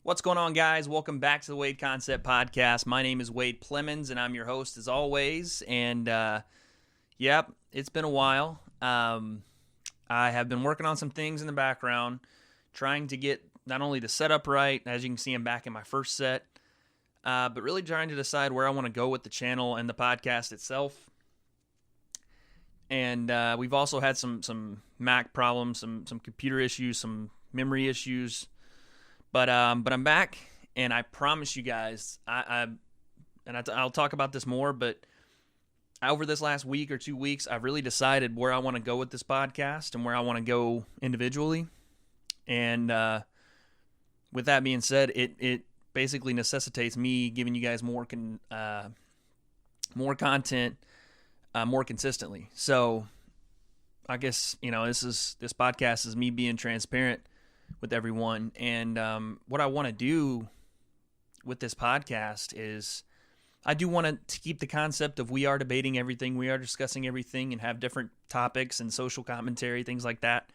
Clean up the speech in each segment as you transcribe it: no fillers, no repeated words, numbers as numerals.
What's going on, guys? Welcome back to the W.A.D.E Concept Podcast. My name is Wade Plemons, and I'm your host as always. And, it's been a while. I have been working on some things in the background, trying to get not only the setup right, as you can see I'm back in my first set, but really trying to decide where I want to go with the channel and the podcast itself. And we've also had some Mac problems, some computer issues, some memory issues. But I'm back, and I promise you guys, I'll talk about this more, but over this last week or 2 weeks, I've really decided where I want to go with this podcast and where I want to go individually. And with that being said, it basically necessitates me giving you guys more content more consistently. So I guess, this podcast is me being transparent with everyone. And what I want to do with this podcast is I do want to keep the concept of we are debating everything, we are discussing everything, and have different topics and social commentary, things like that.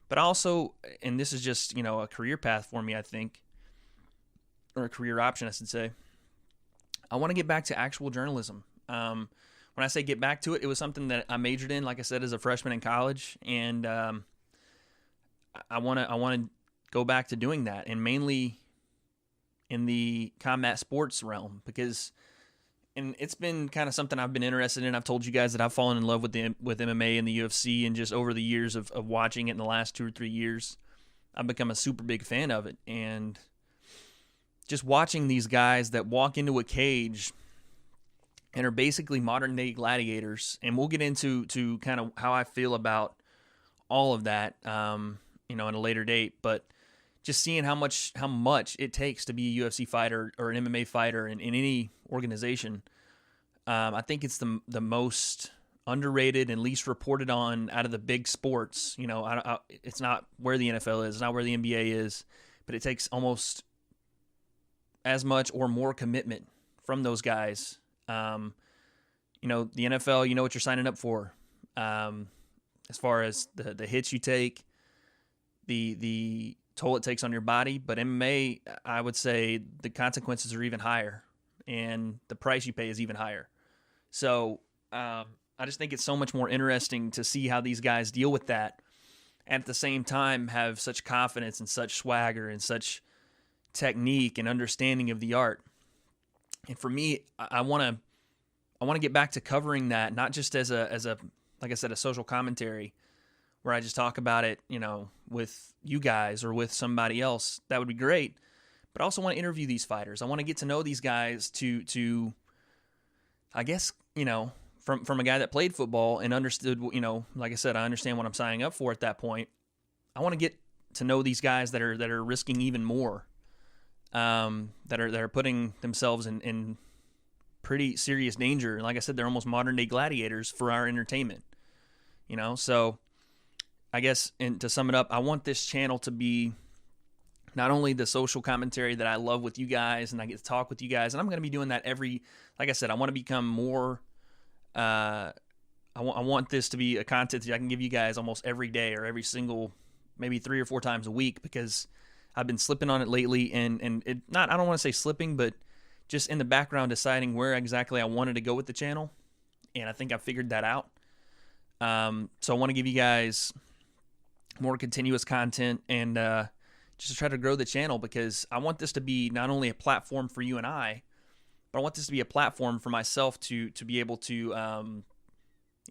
But also, and this is just, a career path for me, I think, or a career option, I should say, I want to get back to actual journalism. When I say get back to it, it was something that I majored in, like I said, as a freshman in college, and I want to go back to doing that, and mainly in the combat sports realm, because it's been kind of something I've been interested in. I've told you guys that I've fallen in love with MMA and the UFC, and just over the years of watching it in the last 2 or 3 years, I've become a super big fan of it. And just watching these guys that walk into a cage and are basically modern day gladiators, and we'll get into kind of how I feel about all of that in a later date, but just seeing how much it takes to be a UFC fighter or an MMA fighter in any organization, I think it's the most underrated and least reported on out of the big sports. It's not where the NFL is, it's not where the NBA is, but it takes almost as much or more commitment from those guys. The NFL, you know what you're signing up for, as far as the hits you take, the toll it takes on your body. But MMA, I would say the consequences are even higher, and the price you pay is even higher. So I just think it's so much more interesting to see how these guys deal with that, and at the same time have such confidence and such swagger and such technique and understanding of the art. And for me, I want to get back to covering that, not just as a like I said, a social commentary where I just talk about it, with you guys or with somebody else. That would be great. But I also want to interview these fighters. I want to get to know these guys to I guess, from a guy that played football and understood, like I said, I understand what I'm signing up for at that point. I want to get to know these guys that are risking even more, that are putting themselves in pretty serious danger. Like I said, they're almost modern day gladiators for our entertainment, so I guess, and to sum it up, I want this channel to be not only the social commentary that I love with you guys, and I get to talk with you guys, and I'm going to be doing that like I said, I want to become more, I want this to be a content that I can give you guys almost every day or every single, maybe 3 or 4 times a week, because I've been slipping on it lately, and I don't want to say slipping, but just in the background deciding where exactly I wanted to go with the channel, and I think I figured that out. So I want to give you guys more continuous content, and just to try to grow the channel, because I want this to be not only a platform for you and I, but I want this to be a platform for myself to be able to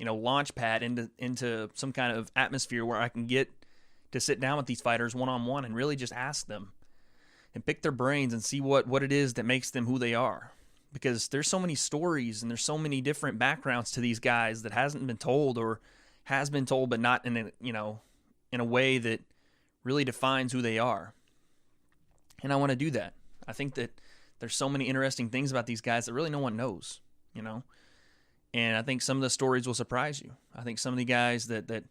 launch pad into some kind of atmosphere where I can get to sit down with these fighters one-on-one and really just ask them and pick their brains and see what it is that makes them who they are. Because there's so many stories and there's so many different backgrounds to these guys that hasn't been told, or has been told but not in a way that really defines who they are. And I want to do that. I think that there's so many interesting things about these guys that really no one knows, And I think some of the stories will surprise you. I think some of the guys that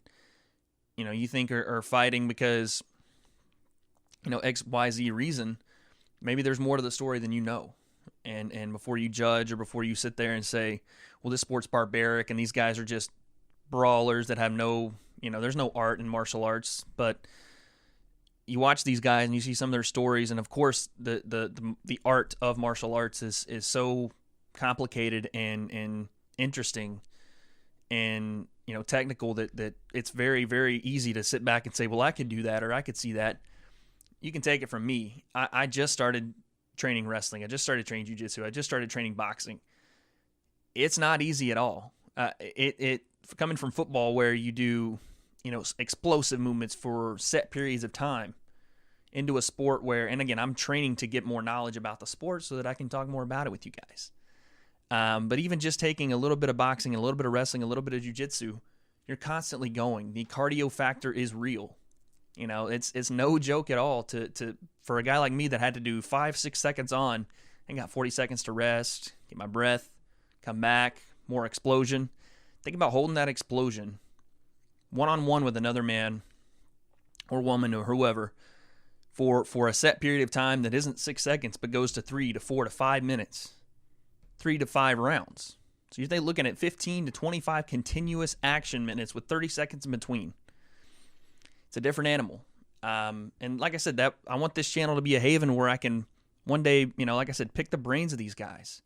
you think are fighting because, X, Y, Z reason, maybe there's more to the story than you know. And before you judge, or before you sit there and say, well, this sport's barbaric and these guys are just brawlers that have no, there's no art in martial arts. But you watch these guys and you see some of their stories, and of course the art of martial arts is so complicated and interesting and technical that it's very, very easy to sit back and say, well, I could do that or I could see that. You can take it from me. I just started training wrestling. I just started training jiu-jitsu. I just started training boxing. It's not easy at all. It coming from football where you do explosive movements for set periods of time into a sport where, and again, I'm training to get more knowledge about the sport so that I can talk more about it with you guys. But even just taking a little bit of boxing, a little bit of wrestling, a little bit of jiu-jitsu, you're constantly going. The cardio factor is real. It's no joke at all to for a guy like me that had to do 5-6 seconds on and got 40 seconds to rest, get my breath, come back, more explosion. Think about holding that explosion one-on-one with another man or woman or whoever for a set period of time that isn't 6 seconds but goes to 3 to 4 to 5 minutes, 3 to 5 rounds. So you're looking at 15 to 25 continuous action minutes with 30 seconds in between. It's a different animal. And like I said, that I want this channel to be a haven where I can one day, like I said, pick the brains of these guys,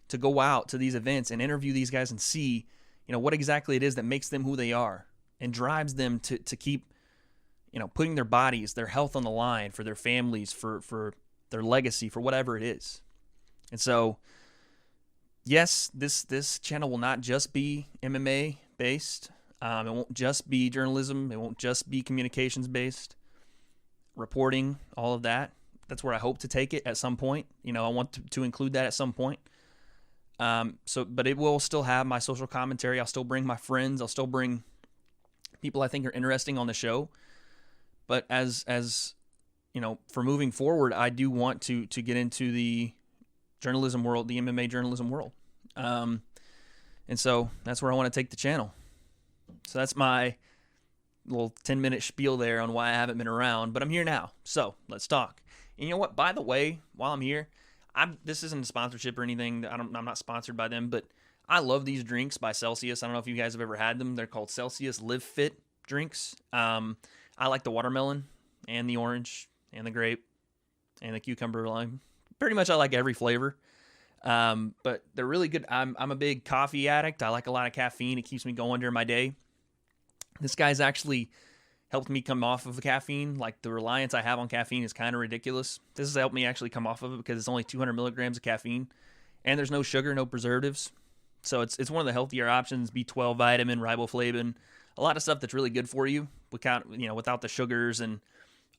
to go out to these events and interview these guys and see, what exactly it is that makes them who they are and drives them to keep, putting their bodies, their health on the line for their families, for their legacy, for whatever it is. And so, yes, this channel will not just be MMA based. It won't just be journalism. It won't just be communications based, reporting, all of that. That's where I hope to take it at some point. I want to include that at some point. But it will still have my social commentary. I'll still bring my friends. I'll still bring people I think are interesting on the show. But as for moving forward, I do want to get into the journalism world, the MMA journalism world. And so that's where I want to take the channel. So that's my little 10-minute spiel there on why I haven't been around, but I'm here now. So let's talk. And you know what? By the way, while I'm here, this isn't a sponsorship or anything. I'm not sponsored by them, but I love these drinks by Celsius. I don't know if you guys have ever had them. They're called Celsius Live Fit drinks. I like the watermelon and the orange and the grape and the cucumber lime. Pretty much I like every flavor. But they're really good. I'm a big coffee addict. I like a lot of caffeine. It keeps me going during my day. This guy's actually helped me come off of caffeine. Like, the reliance I have on caffeine is kind of ridiculous. This has helped me actually come off of it because it's only 200 milligrams of caffeine, and there's no sugar, no preservatives. So it's one of the healthier options. B12 vitamin, riboflavin, a lot of stuff that's really good for you without the sugars and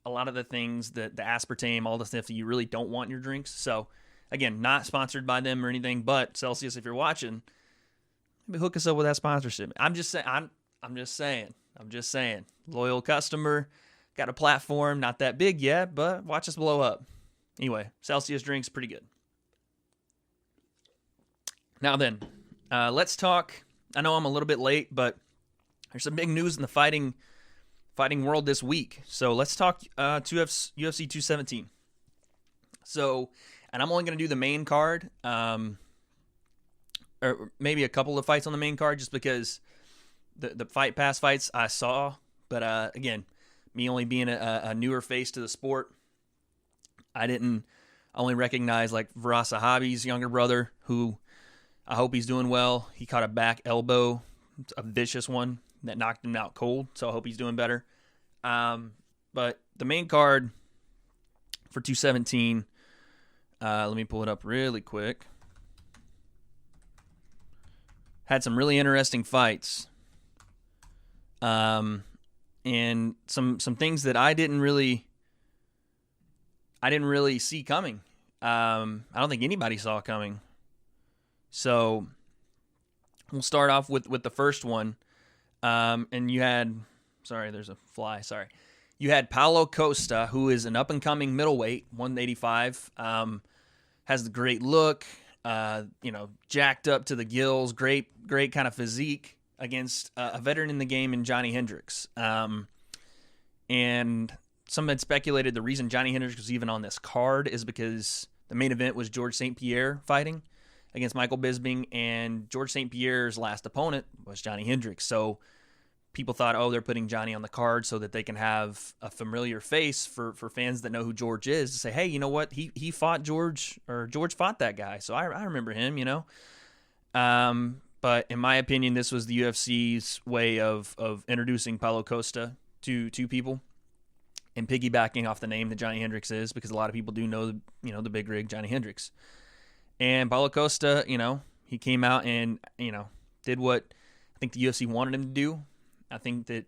a lot of the things, the aspartame, all the stuff that you really don't want in your drinks. So again, not sponsored by them or anything, but Celsius, if you're watching, maybe hook us up with that sponsorship. I'm just saying. Loyal customer, got a platform, not that big yet, but watch us blow up. Anyway, Celsius drinks, pretty good. Now then, let's talk. I know I'm a little bit late, but there's some big news in the fighting world this week. So let's talk UFC 217. So, and I'm only going to do the main card, or maybe a couple of fights on the main card, just because the Fight Pass fights I saw. But again, me only being a newer face to the sport, I only recognize like Viras Zahabi's younger brother, who I hope he's doing well. He caught a back elbow, a vicious one that knocked him out cold. So I hope he's doing better. But the main card for 217, let me pull it up really quick. Had some really interesting fights. And some things that I didn't really see coming. I don't think anybody saw coming. So we'll start off with the first one. And you had, there's a fly. Sorry. You had Paulo Costa, who is an up-and-coming middleweight, 185. Has the great look, jacked up to the gills, great kind of physique, against a veteran in the game in Johnny Hendricks. And some had speculated the reason Johnny Hendricks was even on this card is because the main event was George St. Pierre fighting against Michael Bisping, and George St. Pierre's last opponent was Johnny Hendricks. So people thought, oh, they're putting Johnny on the card so that they can have a familiar face for fans that know who George is to say, hey, you know what? He fought George, or George fought that guy. So I remember him, you know. But in my opinion, this was the UFC's way of introducing Paulo Costa to people and piggybacking off the name that Johnny Hendricks is, because a lot of people do know, the big rig Johnny Hendricks. And Paulo Costa, he came out and, did what I think the UFC wanted him to do. I think that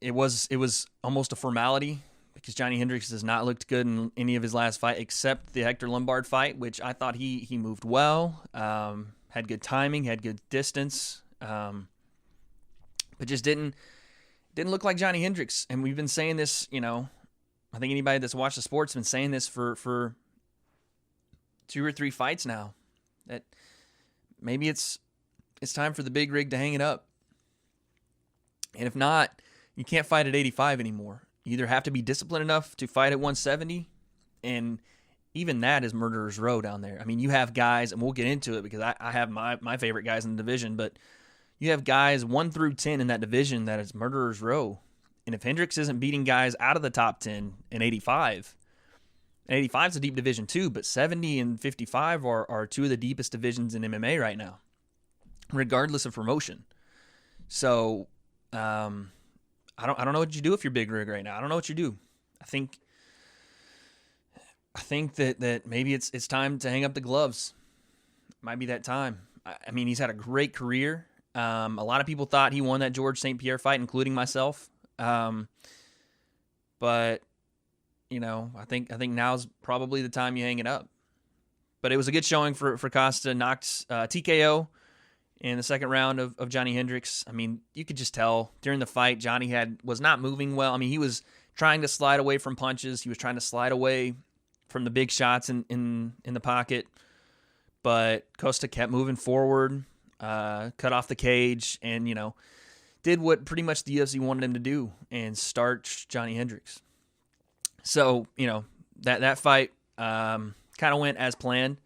it was almost a formality, because Johnny Hendricks has not looked good in any of his last fight except the Hector Lombard fight, which I thought he moved well, had good timing, had good distance, but just didn't look like Johnny Hendricks. And we've been saying this, I think anybody that's watched the sport's been saying this for 2 or 3 fights now, that maybe it's time for the big rig to hang it up. And if not, you can't fight at 85 anymore. You either have to be disciplined enough to fight at 170, and even that is murderer's row down there. I mean, you have guys, and we'll get into it because I have my favorite guys in the division, but you have guys 1 through 10 in that division that is murderer's row. And if Hendricks isn't beating guys out of the top 10 in 85, and 85 is a deep division too, but 70 and 55 are 2 of the deepest divisions in MMA right now, regardless of promotion. So I don't know what you do if you're big rig right now. I don't know what you do. I think that maybe it's time to hang up the gloves. Might be that time. I mean, he's had a great career. A lot of people thought he won that George St. Pierre fight, including myself. But I think now's probably the time you hang it up. But it was a good showing for Costa. Knocked TKO in the second round of Johnny Hendricks. I mean, you could just tell during the fight, Johnny was not moving well. I mean, he was trying to slide away from punches. He was trying to slide away from the big shots in the pocket. But Costa kept moving forward, cut off the cage, and, did what pretty much the UFC wanted him to do, and starch Johnny Hendricks. So, that fight kind of went as planned.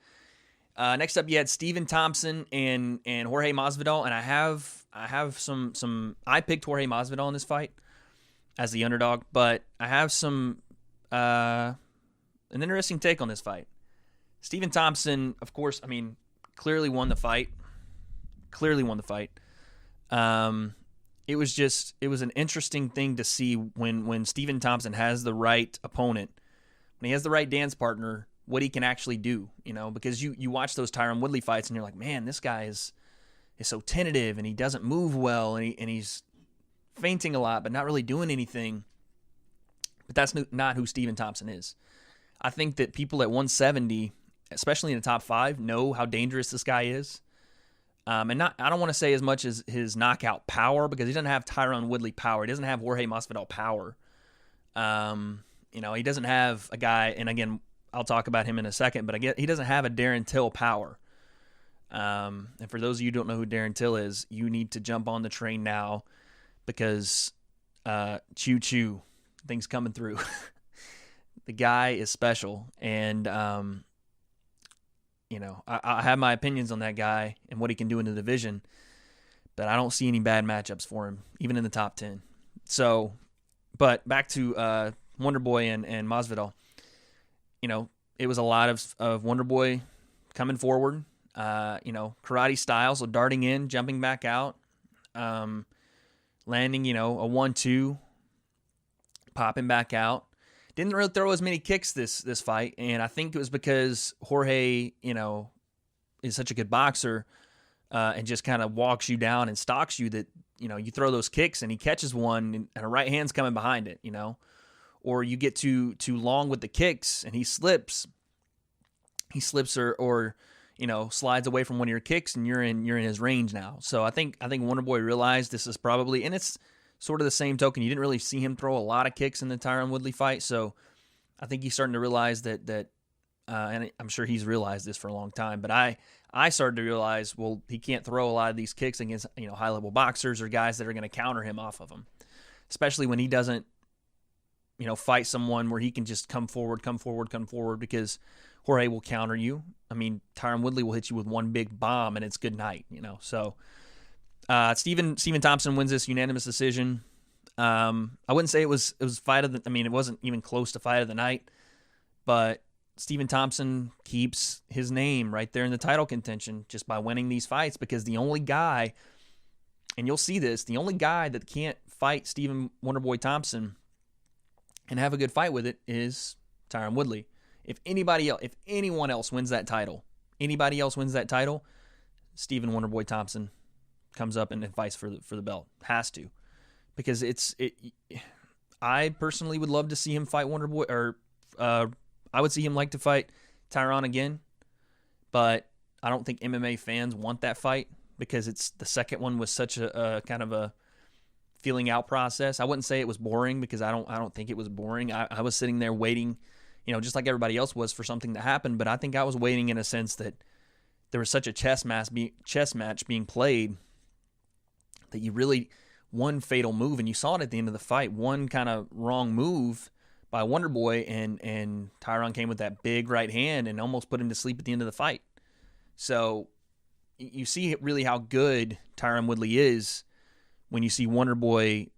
Next up, you had Stephen Thompson and Jorge Masvidal, and I have some. I picked Jorge Masvidal in this fight as the underdog, but I have an interesting take on this fight. Stephen Thompson, of course, I mean, clearly won the fight. It was an interesting thing to see when Stephen Thompson has the right opponent, when he has the right dance partner, what he can actually do, because you watch those Tyron Woodley fights and you're like, man, this guy is so tentative and he doesn't move well and he's feinting a lot but not really doing anything. But that's not who Stephen Thompson is. I think that people at 170, especially in the top 5, know how dangerous this guy is. I don't want to say as much as his knockout power, because he doesn't have Tyron Woodley power. He doesn't have Jorge Masvidal power. He doesn't have a guy, and again, I'll talk about him in a second, but he doesn't have a Darren Till power. And for those of you who don't know who Darren Till is, you need to jump on the train now, because choo-choo, things coming through. The guy is special, and I have my opinions on that guy and what he can do in the division, but I don't see any bad matchups for him, even in the top 10. So, but back to Wonder Boy and Masvidal. It was a lot of Wonder Boy coming forward, karate style, so darting in, jumping back out, landing, a 1-2, popping back out. Didn't really throw as many kicks this fight, and I think it was because Jorge, is such a good boxer, and just kind of walks you down and stalks you, that, you throw those kicks and he catches one and a right hand's coming behind it, or you get too long with the kicks and he slips or slides away from one of your kicks and you're in his range now. So I think Wonder Boy realized this is probably, and it's sort of the same token, you didn't really see him throw a lot of kicks in the Tyron Woodley fight, so I think he's starting to realize that and I'm sure he's realized this for a long time, but I started to realize, well, he can't throw a lot of these kicks against high-level boxers or guys that are going to counter him off of him, especially when he doesn't fight someone where he can just come forward, because Jorge will counter you. I mean, Tyron Woodley will hit you with one big bomb and it's good night, So Stephen Thompson wins this unanimous decision. I wouldn't say it was fight of the. I mean, it wasn't even close to fight of the night, but Stephen Thompson keeps his name right there in the title contention just by winning these fights, because the only guy, and you'll see this, the only guy that can't fight Stephen Wonderboy Thompson and have a good fight with it is Tyron Woodley. If anyone else wins that title, Stephen Wonderboy Thompson comes up and fights for the belt. Has to, because I personally would love to see him fight Wonderboy, or I would see him like to fight Tyron again, but I don't think MMA fans want that fight, because it's the second one was such a kind of a feeling out process. I wouldn't say it was boring, because I don't think it was boring. I was sitting there waiting, just like everybody else was, for something to happen, but I think I was waiting in a sense that there was such a chess match being played that you really, one fatal move, and you saw it at the end of the fight, one kind of wrong move by Wonderboy, and Tyron came with that big right hand and almost put him to sleep at the end of the fight. So you see really how good Tyron Woodley is when you see Wonderboy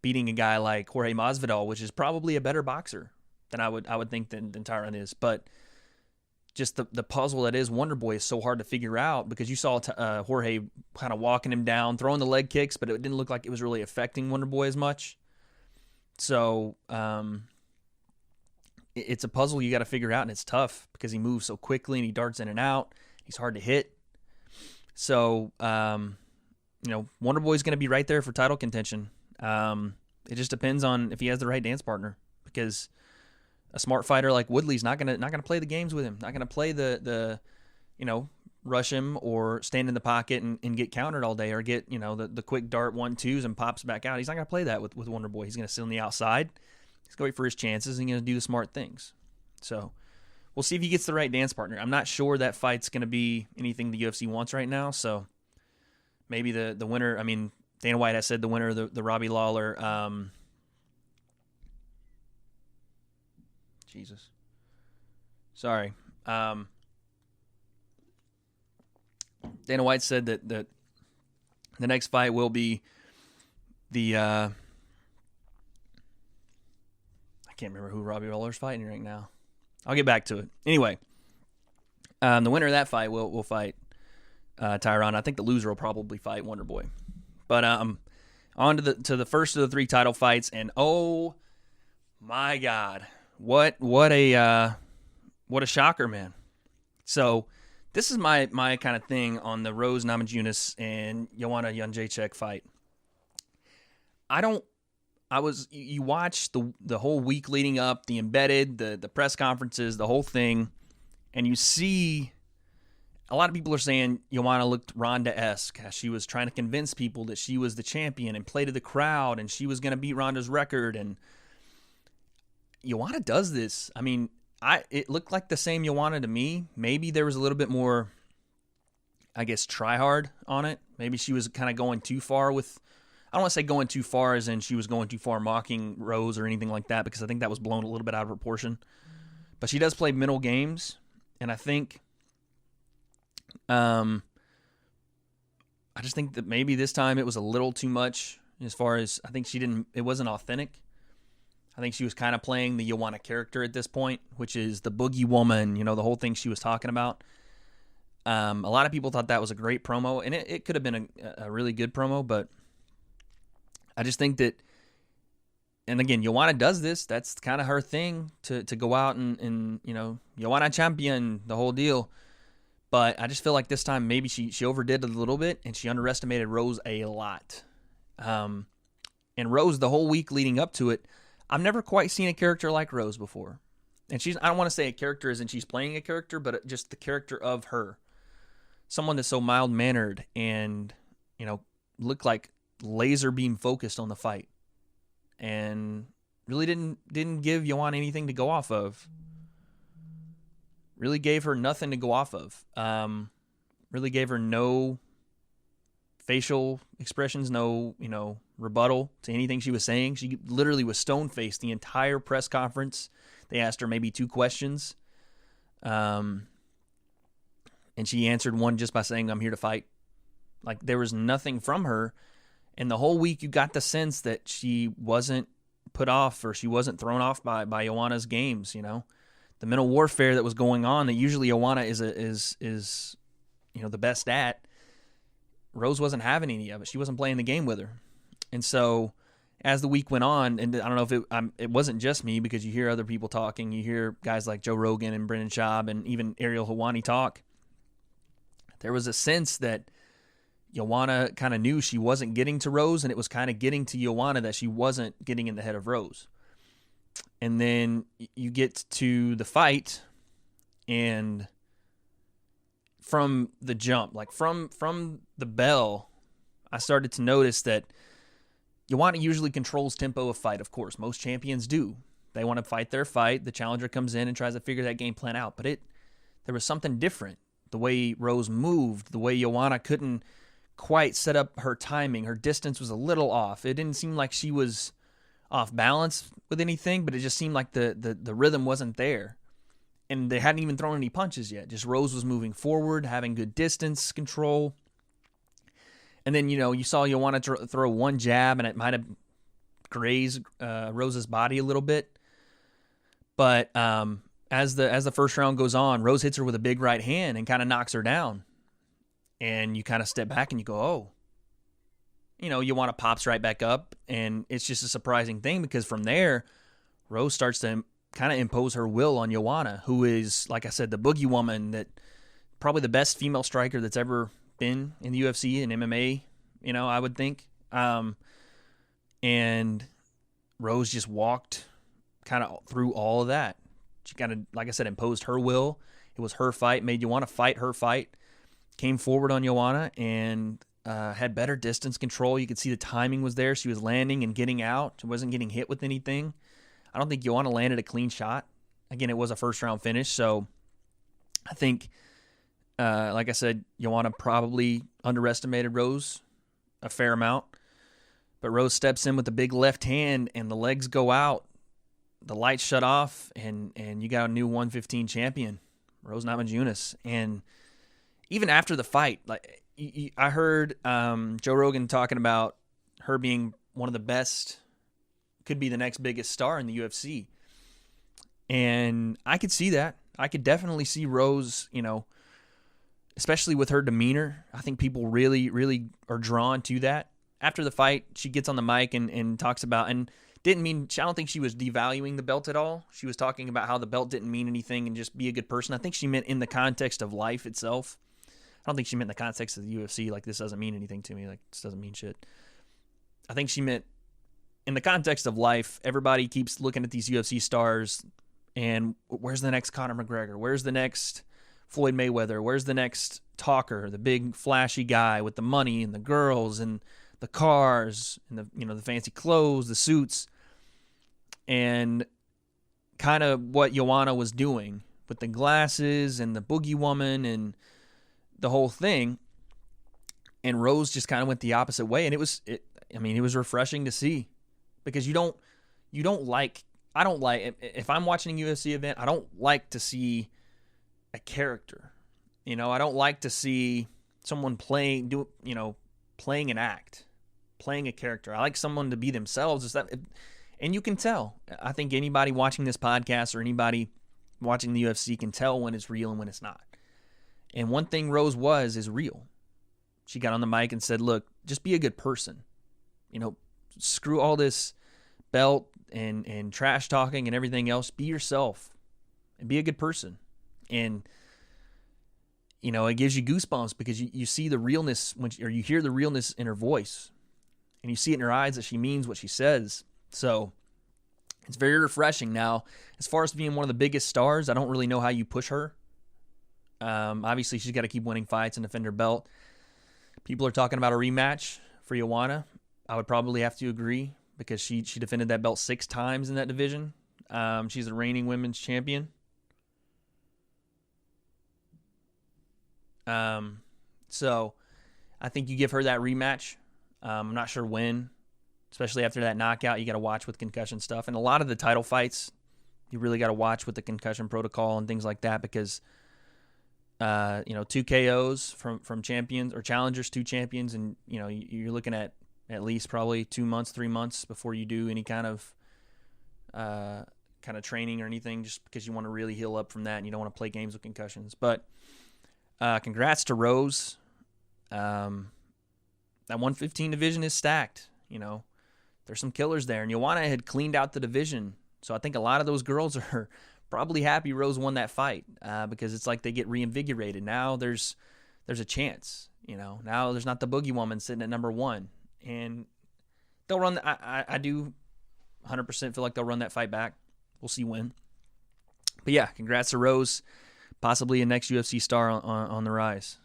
beating a guy like Jorge Masvidal, which is probably a better boxer than I would think than Tyron is. But just the puzzle that is Wonderboy is so hard to figure out, because you saw Jorge kind of walking him down, throwing the leg kicks, but it didn't look like it was really affecting Wonderboy as much. So it's a puzzle you got to figure out, and it's tough because he moves so quickly and he darts in and out. He's hard to hit. So, Wonderboy's going to be right there for title contention. It just depends on if he has the right dance partner, because a smart fighter like Woodley's not gonna play the games with him. Not gonna play the rush him or stand in the pocket and get countered all day, or get the quick dart 1-2s and pops back out. He's not gonna play that with Wonderboy. He's gonna sit on the outside. He's gonna wait for his chances and he's gonna do the smart things. So we'll see if he gets the right dance partner. I'm not sure that fight's gonna be anything the UFC wants right now. So maybe the winner. I mean, Dana White has said the winner of the Robbie Lawler. Jesus. Sorry. Dana White said that the next fight will be the I can't remember who Robbie Lawler's fighting right now. I'll get back to it. Anyway, the winner of that fight will fight Tyron. I think the loser will probably fight Wonderboy. But on to the first of the three title fights, and oh my God. What a shocker, man. So this is my kind of thing on the Rose Namajunas and Joanna Jędrzejczyk fight. You watch the whole week leading up, the embedded, the press conferences, the whole thing, and you see a lot of people are saying Joanna looked Ronda-esque. She was trying to convince people that she was the champion and play to the crowd, and she was going to beat Ronda's record, and Joanna does this. I mean, it looked like the same Joanna to me. Maybe there was a little bit more, I guess, try hard on it. Maybe she was kind of going too far with, I don't want to say going too far as in she was going too far mocking Rose or anything like that, because I think that was blown a little bit out of proportion. But she does play middle games, and I think, I just think that maybe this time it was a little too much as far as, I think it wasn't authentic. I think she was kind of playing the Joanna character at this point, which is the boogie woman, the whole thing she was talking about. A lot of people thought that was a great promo, and it could have been a really good promo, but I just think that, and again, Joanna does this. That's kind of her thing, to go out and Joanna champion, the whole deal. But I just feel like this time maybe she overdid it a little bit, and she underestimated Rose a lot. And Rose, the whole week leading up to it, I've never quite seen a character like Rose before. And I don't want to say a character as in she's playing a character, but just the character of her. Someone that's so mild-mannered and, looked like laser beam focused on the fight. And really didn't give Joanna anything to go off of. Really gave her nothing to go off of. Really gave her no facial expressions, no, rebuttal to anything she was saying. She literally was stone-faced the entire press conference. They asked her maybe 2 questions. And she answered one just by saying, "I'm here to fight." Like there was nothing from her. And the whole week you got the sense that she wasn't put off or she wasn't thrown off by Joanna's games, The mental warfare that was going on that usually Joanna is the best at. Rose wasn't having any of it. She wasn't playing the game with her. And so as the week went on, and I don't know if it wasn't just me, because you hear other people talking. You hear guys like Joe Rogan and Brendan Schaub and even Ariel Helwani talk. There was a sense that Joanna kind of knew she wasn't getting to Rose, and it was kind of getting to Joanna that she wasn't getting in the head of Rose. And then you get to the fight, and from the jump, like from the bell, I started to notice that Joanna usually controls tempo of fight. Of course, most champions do. They want to fight their fight. The challenger comes in and tries to figure that game plan out. But there was something different. The way Rose moved, the way Joanna couldn't quite set up her timing. Her distance was a little off. It didn't seem like she was off balance with anything, but it just seemed like the rhythm wasn't there. And they hadn't even thrown any punches yet. Just Rose was moving forward, having good distance control. And then, you saw Joanna throw one jab, and it might have grazed Rose's body a little bit. But as the first round goes on, Rose hits her with a big right hand and kind of knocks her down. And you kind of step back and you go, oh. Joanna pops right back up, and it's just a surprising thing because from there, Rose starts to kind of impose her will on Joanna, who is, like I said, the boogie woman, that probably the best female striker that's ever been in the UFC and MMA, I would think. And Rose just walked kind of through all of that. She kind of, like I said, imposed her will. It was her fight, made Joanna fight her fight, came forward on Joanna, and had better distance control. You could see the timing was there. She was landing and getting out. She wasn't getting hit with anything. I don't think Joanna landed a clean shot. Again, it was a first-round finish, so I think, like I said, Joanna probably underestimated Rose a fair amount. But Rose steps in with the big left hand, and the legs go out. The lights shut off, and you got a new 115 champion, Rose Namajunas. And even after the fight, I heard Joe Rogan talking about her being one of the best, could be the next biggest star in the UFC. And I could see that. I could definitely see Rose, especially with her demeanor. I think people really, really are drawn to that. After the fight, she gets on the mic and talks about, and I don't think she was devaluing the belt at all. She was talking about how the belt didn't mean anything and just be a good person. I think she meant in the context of life itself. I don't think she meant in the context of the UFC, like this doesn't mean anything to me, like this doesn't mean shit. I think she meant in the context of life. Everybody keeps looking at these UFC stars and where's the next Conor McGregor? Where's the next Floyd Mayweather? Where's the next talker, the big flashy guy with the money and the girls and the cars and the fancy clothes, the suits, and kind of what Joanna was doing with the glasses and the boogie woman and the whole thing. And Rose just kind of went the opposite way, and it was refreshing to see, because I don't like, if I'm watching a UFC event, I don't like to see a character. I don't like to see someone playing an act, playing a character. I like someone to be themselves. And you can tell. I think anybody watching this podcast or anybody watching the UFC can tell when it's real and when it's not. And one thing Rose is real. She got on the mic and said, look, just be a good person. Screw all this belt and trash talking and everything else. Be yourself and be a good person. And, it gives you goosebumps because you see the realness or you hear the realness in her voice, and you see it in her eyes that she means what she says. So it's very refreshing. Now, as far as being one of the biggest stars, I don't really know how you push her. Obviously, she's got to keep winning fights and defend her belt. People are talking about a rematch for Joanna. I would probably have to agree because she defended that belt 6 times in that division. She's the reigning women's champion. So I think you give her that rematch. I'm not sure when, especially after that knockout. You got to watch with concussion stuff. And a lot of the title fights, you really got to watch with the concussion protocol and things like that, because 2 KOs from champions or challengers, 2 champions, and you're looking at least probably 2 months, 3 months before you do any kind of training or anything, just because you want to really heal up from that and you don't want to play games with concussions. But congrats to Rose. That 115 division is stacked. There's some killers there, and Joanna had cleaned out the division, so I think a lot of those girls are probably happy Rose won that fight, because it's like they get reinvigorated. Now there's a chance. Now there's not the Boogie Woman sitting at number 1, and they'll run. I do 100% feel like they'll run that fight back. We'll see when. But yeah, congrats to Rose, possibly a next UFC star on the rise.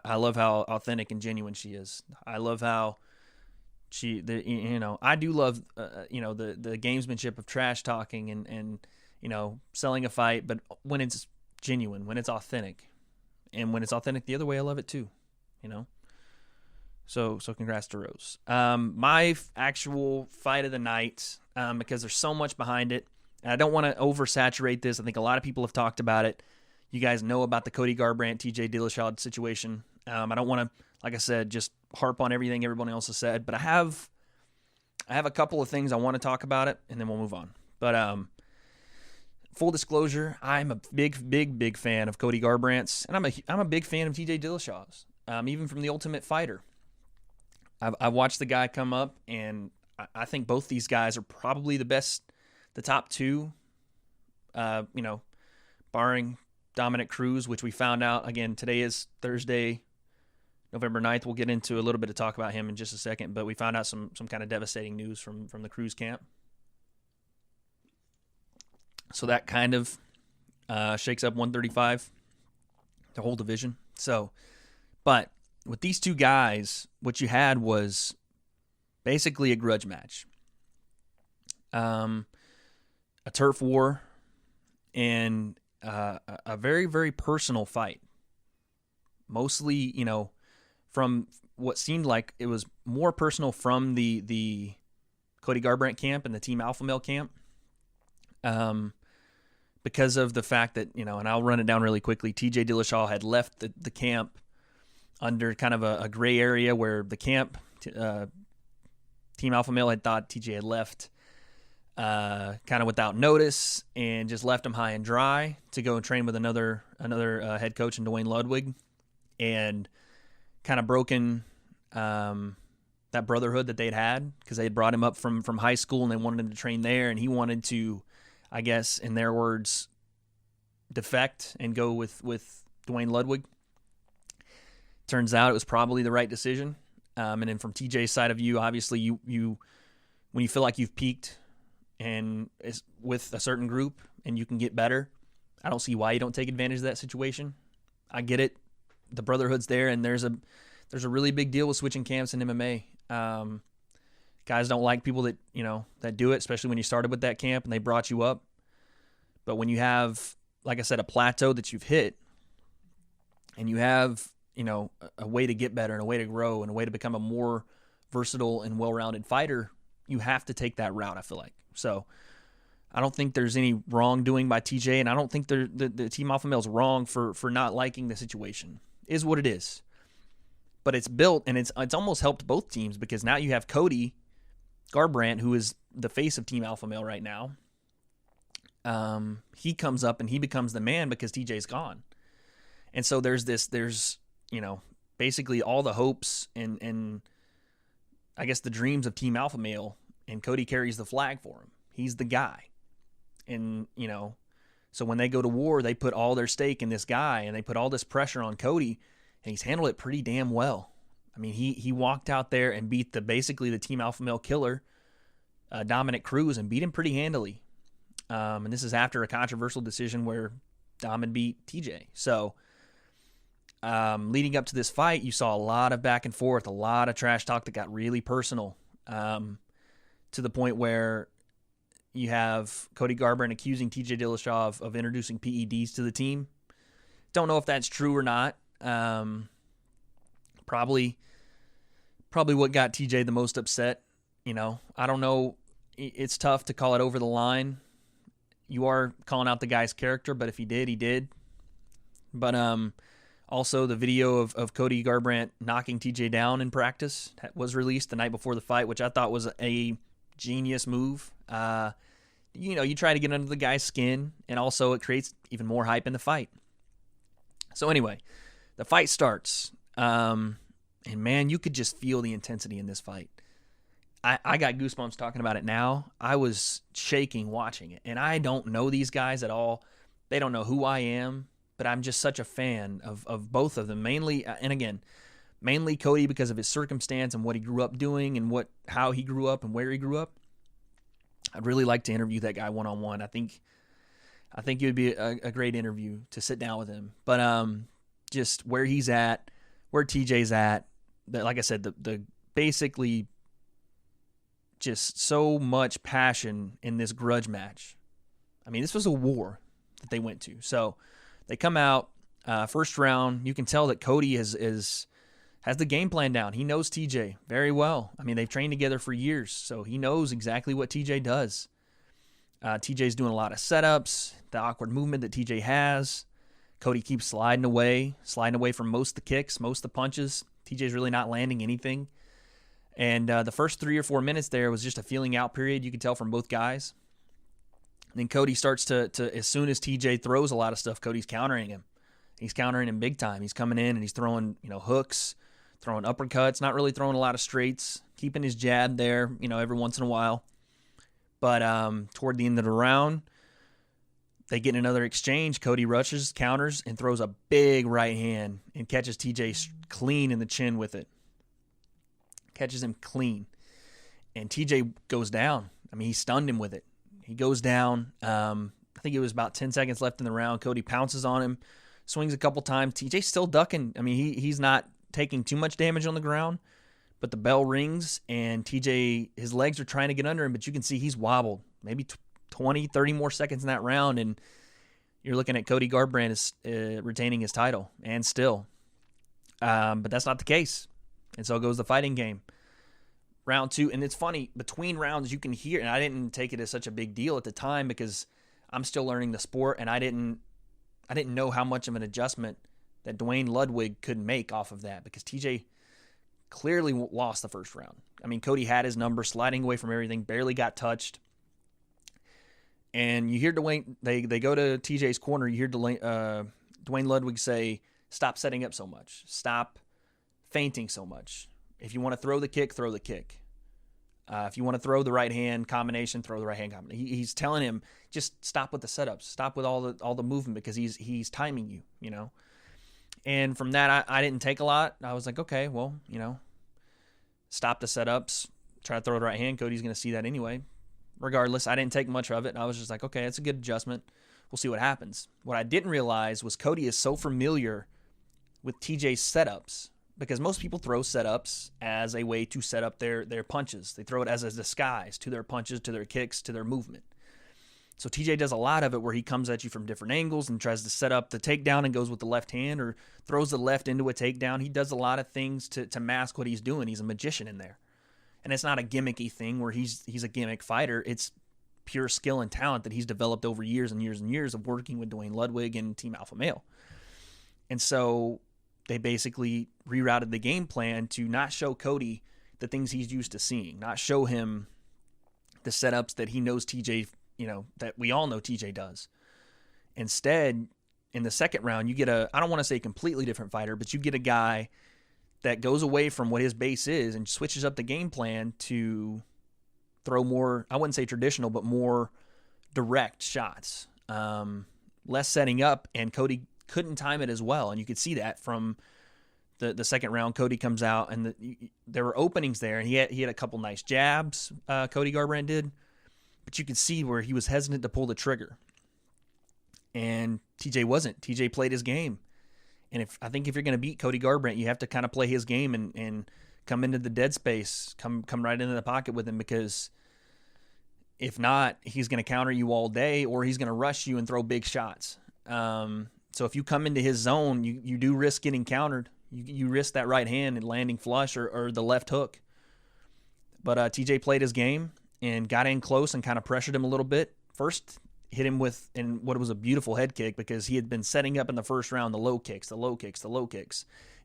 I love how authentic and genuine she is. I love how I do love the gamesmanship of trash talking and selling a fight, but when it's genuine, when it's authentic, and when it's authentic the other way, I love it too. So congrats to Rose. My actual fight of the night, because there's so much behind it, and I don't want to oversaturate this. I think a lot of people have talked about it. You guys know about the Cody Garbrandt, TJ Dillashaw situation. I don't want to, like I said, just harp on everything everyone else has said, but I have a couple of things I want to talk about it, and then we'll move on. But full disclosure, I'm a big fan of Cody Garbrandt's, and I'm a big fan of TJ Dillashaw's, even from The Ultimate Fighter. I've watched the guy come up, and I think both these guys are probably the top 2, barring Dominic Cruz, which we found out, again, today is Thursday, November 9th. We'll get into a little bit of talk about him in just a second, but we found out some kind of devastating news from the Cruz camp. So that kind of shakes up 135, the whole division. But with these 2 guys, what you had was basically a grudge match, a turf war, and a very, very personal fight. Mostly, from what seemed like it was more personal from the Cody Garbrandt camp and the Team Alpha Male camp, because of the fact that, and I'll run it down really quickly, TJ Dillashaw had left the camp under kind of a gray area where the camp, Team Alpha Male had thought TJ had left kind of without notice and just left him high and dry to go and train with another head coach in Dwayne Ludwig, and kind of broken that brotherhood that they'd had, because they had brought him up from high school and they wanted him to train there, and he wanted to, I guess, in their words, defect and go with Dwayne Ludwig. Turns out it was probably the right decision. And then from TJ's side of view, obviously you when you feel like you've peaked and it's with a certain group and you can get better, I don't see why you don't take advantage of that situation. I get it. The brotherhood's there, and there's a really big deal with switching camps in MMA. Guys don't like people that do it, especially when you started with that camp and they brought you up. But when you have, like I said, a plateau that you've hit, and you have a way to get better and a way to grow and a way to become a more versatile and well-rounded fighter, you have to take that route, I feel like. So I don't think there's any wrongdoing by TJ, and I don't think the Team Alpha Male's wrong for not liking the situation. It is what it is. But it's built, and it's almost helped both teams, because now you have Cody Garbrandt, who is the face of Team Alpha Male right now. He comes up and he becomes the man because TJ's gone. And so there's basically all the hopes and I guess the dreams of Team Alpha Male, and Cody carries the flag for him. He's the guy. And, so when they go to war, they put all their stake in this guy, and they put all this pressure on Cody, and he's handled it pretty damn well. I mean, he walked out there and beat basically the Team Alpha Male killer, Dominic Cruz, and beat him pretty handily. And this is after a controversial decision where Dom had beat TJ. So leading up to this fight, you saw a lot of back and forth, a lot of trash talk that got really personal, to the point where you have Cody Garbrandt accusing TJ Dillashaw of introducing PEDs to the team. Don't know if that's true or not. Probably what got TJ the most upset. I don't know. It's tough to call it over the line. You are calling out the guy's character, but if he did, he did. But also the video of Cody Garbrandt knocking TJ down in practice was released the night before the fight, which I thought was a genius move. You try to get under the guy's skin, and also it creates even more hype in the fight. So anyway, the fight starts, and man, you could just feel the intensity in this fight. I got goosebumps talking about it now. I was shaking watching it, and I don't know these guys at all. They don't know who I am, but I'm just such a fan of both of them. Mainly Cody because of his circumstance and what he grew up doing and how he grew up and where he grew up. I'd really like to interview that guy one-on-one. I think it would be a great interview to sit down with him. But just where he's at, where TJ's at, like I said, the basically just so much passion in this grudge match. I mean, this was a war that they went to. So they come out, first round. You can tell that Cody has the game plan down. He knows TJ very well. I mean, they've trained together for years, so he knows exactly what TJ does. TJ's doing a lot of setups, the awkward movement that TJ has. Cody keeps sliding away from most of the kicks, most of the punches. TJ's really not landing anything. And the first 3 or 4 minutes there was just a feeling out period, you could tell from both guys. And then Cody starts to as soon as TJ throws a lot of stuff, Cody's countering him. He's countering him big time. He's coming in and he's throwing, hooks, throwing uppercuts, not really throwing a lot of straights, keeping his jab there, every once in a while. But toward the end of the round, they get in another exchange. Cody rushes, counters, and throws a big right hand and catches TJ clean in the chin with it. Catches him clean. And TJ goes down. I mean, he stunned him with it. He goes down. I think it was about 10 seconds left in the round. Cody pounces on him, swings a couple times. TJ's still ducking. I mean, he's not taking too much damage on the ground, but the bell rings, and TJ, his legs are trying to get under him, but you can see he's wobbled. Maybe 20, 30 more seconds in that round, and you're looking at Cody Garbrandt is retaining his title, and still. But that's not the case. And so goes the fighting game. Round 2, and it's funny, between rounds you can hear, and I didn't take it as such a big deal at the time because I'm still learning the sport, and I didn't know how much of an adjustment that Dwayne Ludwig could make off of that because TJ clearly lost the first round. I mean, Cody had his number, sliding away from everything, barely got touched. And you hear Dwayne, they go to TJ's corner, you hear Dwayne Ludwig say, stop setting up so much. Stop feinting so much. If you want to throw the kick, throw the kick. If you want to throw the right hand combination, throw the right hand combination. He's telling him, just stop with the setups. Stop with all the movement because he's timing you, And from that, I didn't take a lot. I was like, okay, well, stop the setups. Try to throw the right hand. Cody's going to see that anyway. Regardless, I didn't take much of it. I was just like, okay, it's a good adjustment. We'll see what happens. What I didn't realize was Cody is so familiar with TJ's setups because most people throw setups as a way to set up their punches. They throw it as a disguise to their punches, to their kicks, to their movement. So TJ does a lot of it where he comes at you from different angles and tries to set up the takedown and goes with the left hand or throws the left into a takedown. He does a lot of things to mask what he's doing. He's a magician in there. And it's not a gimmicky thing where he's a gimmick fighter. It's pure skill and talent that he's developed over years and years and years of working with Dwayne Ludwig and Team Alpha Male. And so they basically rerouted the game plan to not show Cody the things he's used to seeing, not show him the setups that he knows TJ, that we all know TJ does. Instead, in the second round, you get I don't want to say completely different fighter, but you get a guy that goes away from what his base is and switches up the game plan to throw more, I wouldn't say traditional, but more direct shots. Less setting up, and Cody couldn't time it as well. And you could see that from the second round. Cody comes out, and there were openings there, and he had a couple nice jabs, Cody Garbrandt did. But you could see where he was hesitant to pull the trigger. And TJ wasn't. TJ played his game. And I think if you're going to beat Cody Garbrandt, you have to kind of play his game and come into the dead space, come right into the pocket with him, because if not, he's going to counter you all day, or he's going to rush you and throw big shots. So if you come into his zone, you do risk getting countered. You risk that right hand and landing flush or the left hook. But TJ played his game and got in close and kind of pressured him a little bit. First, hit him with in what was a beautiful head kick because he had been setting up in the first round the low kicks,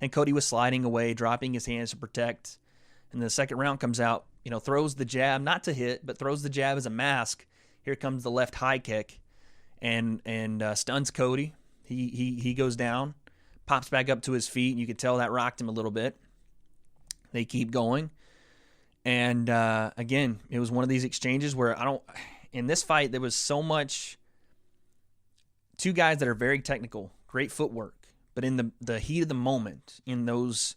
and Cody was sliding away, dropping his hands to protect. And the second round comes out, throws the jab, not to hit, but throws the jab as a mask. Here comes the left high kick, and stuns Cody. He goes down, pops back up to his feet. You could tell that rocked him a little bit. They keep going, and again, it was one of these exchanges where in this fight, there was so much. Two guys that are very technical, great footwork, but in the heat of the moment, in those,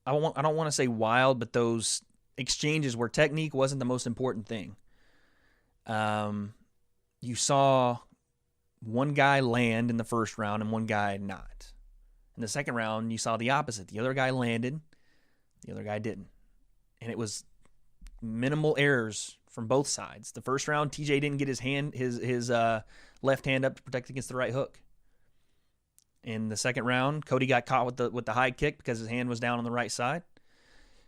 I don't want to say wild, but those exchanges where technique wasn't the most important thing. You saw one guy land in the first round and one guy not. In the second round, you saw the opposite. The other guy landed, the other guy didn't, and it was minimal errors from both sides. The first round, TJ didn't get his left hand up to protect against the right hook. In the second round, Cody got caught with the high kick because his hand was down on the right side.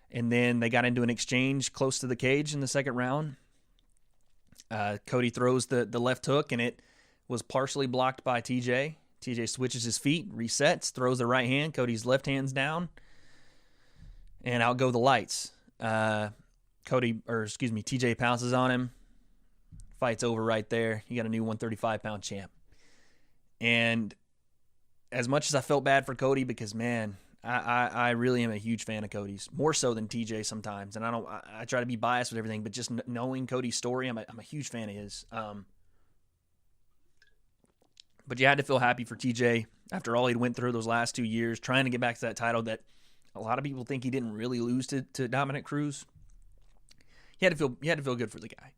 And then they got into an exchange close to the cage in the second round. Cody throws the left hook, and it was partially blocked by TJ. TJ switches his feet, resets, throws the right hand. Cody's left hand's down, and out go the lights. TJ pounces on him. Fight's over right there. You got a new 135-pound champ. And as much as I felt bad for Cody, because, man, I really am a huge fan of Cody's, more so than TJ sometimes. And I try to be biased with everything, but just knowing Cody's story, I'm a huge fan of his. But you had to feel happy for TJ after all he'd went through those last 2 years, trying to get back to that title that a lot of people think he didn't really lose to Dominic Cruz. You had to feel good for the guy.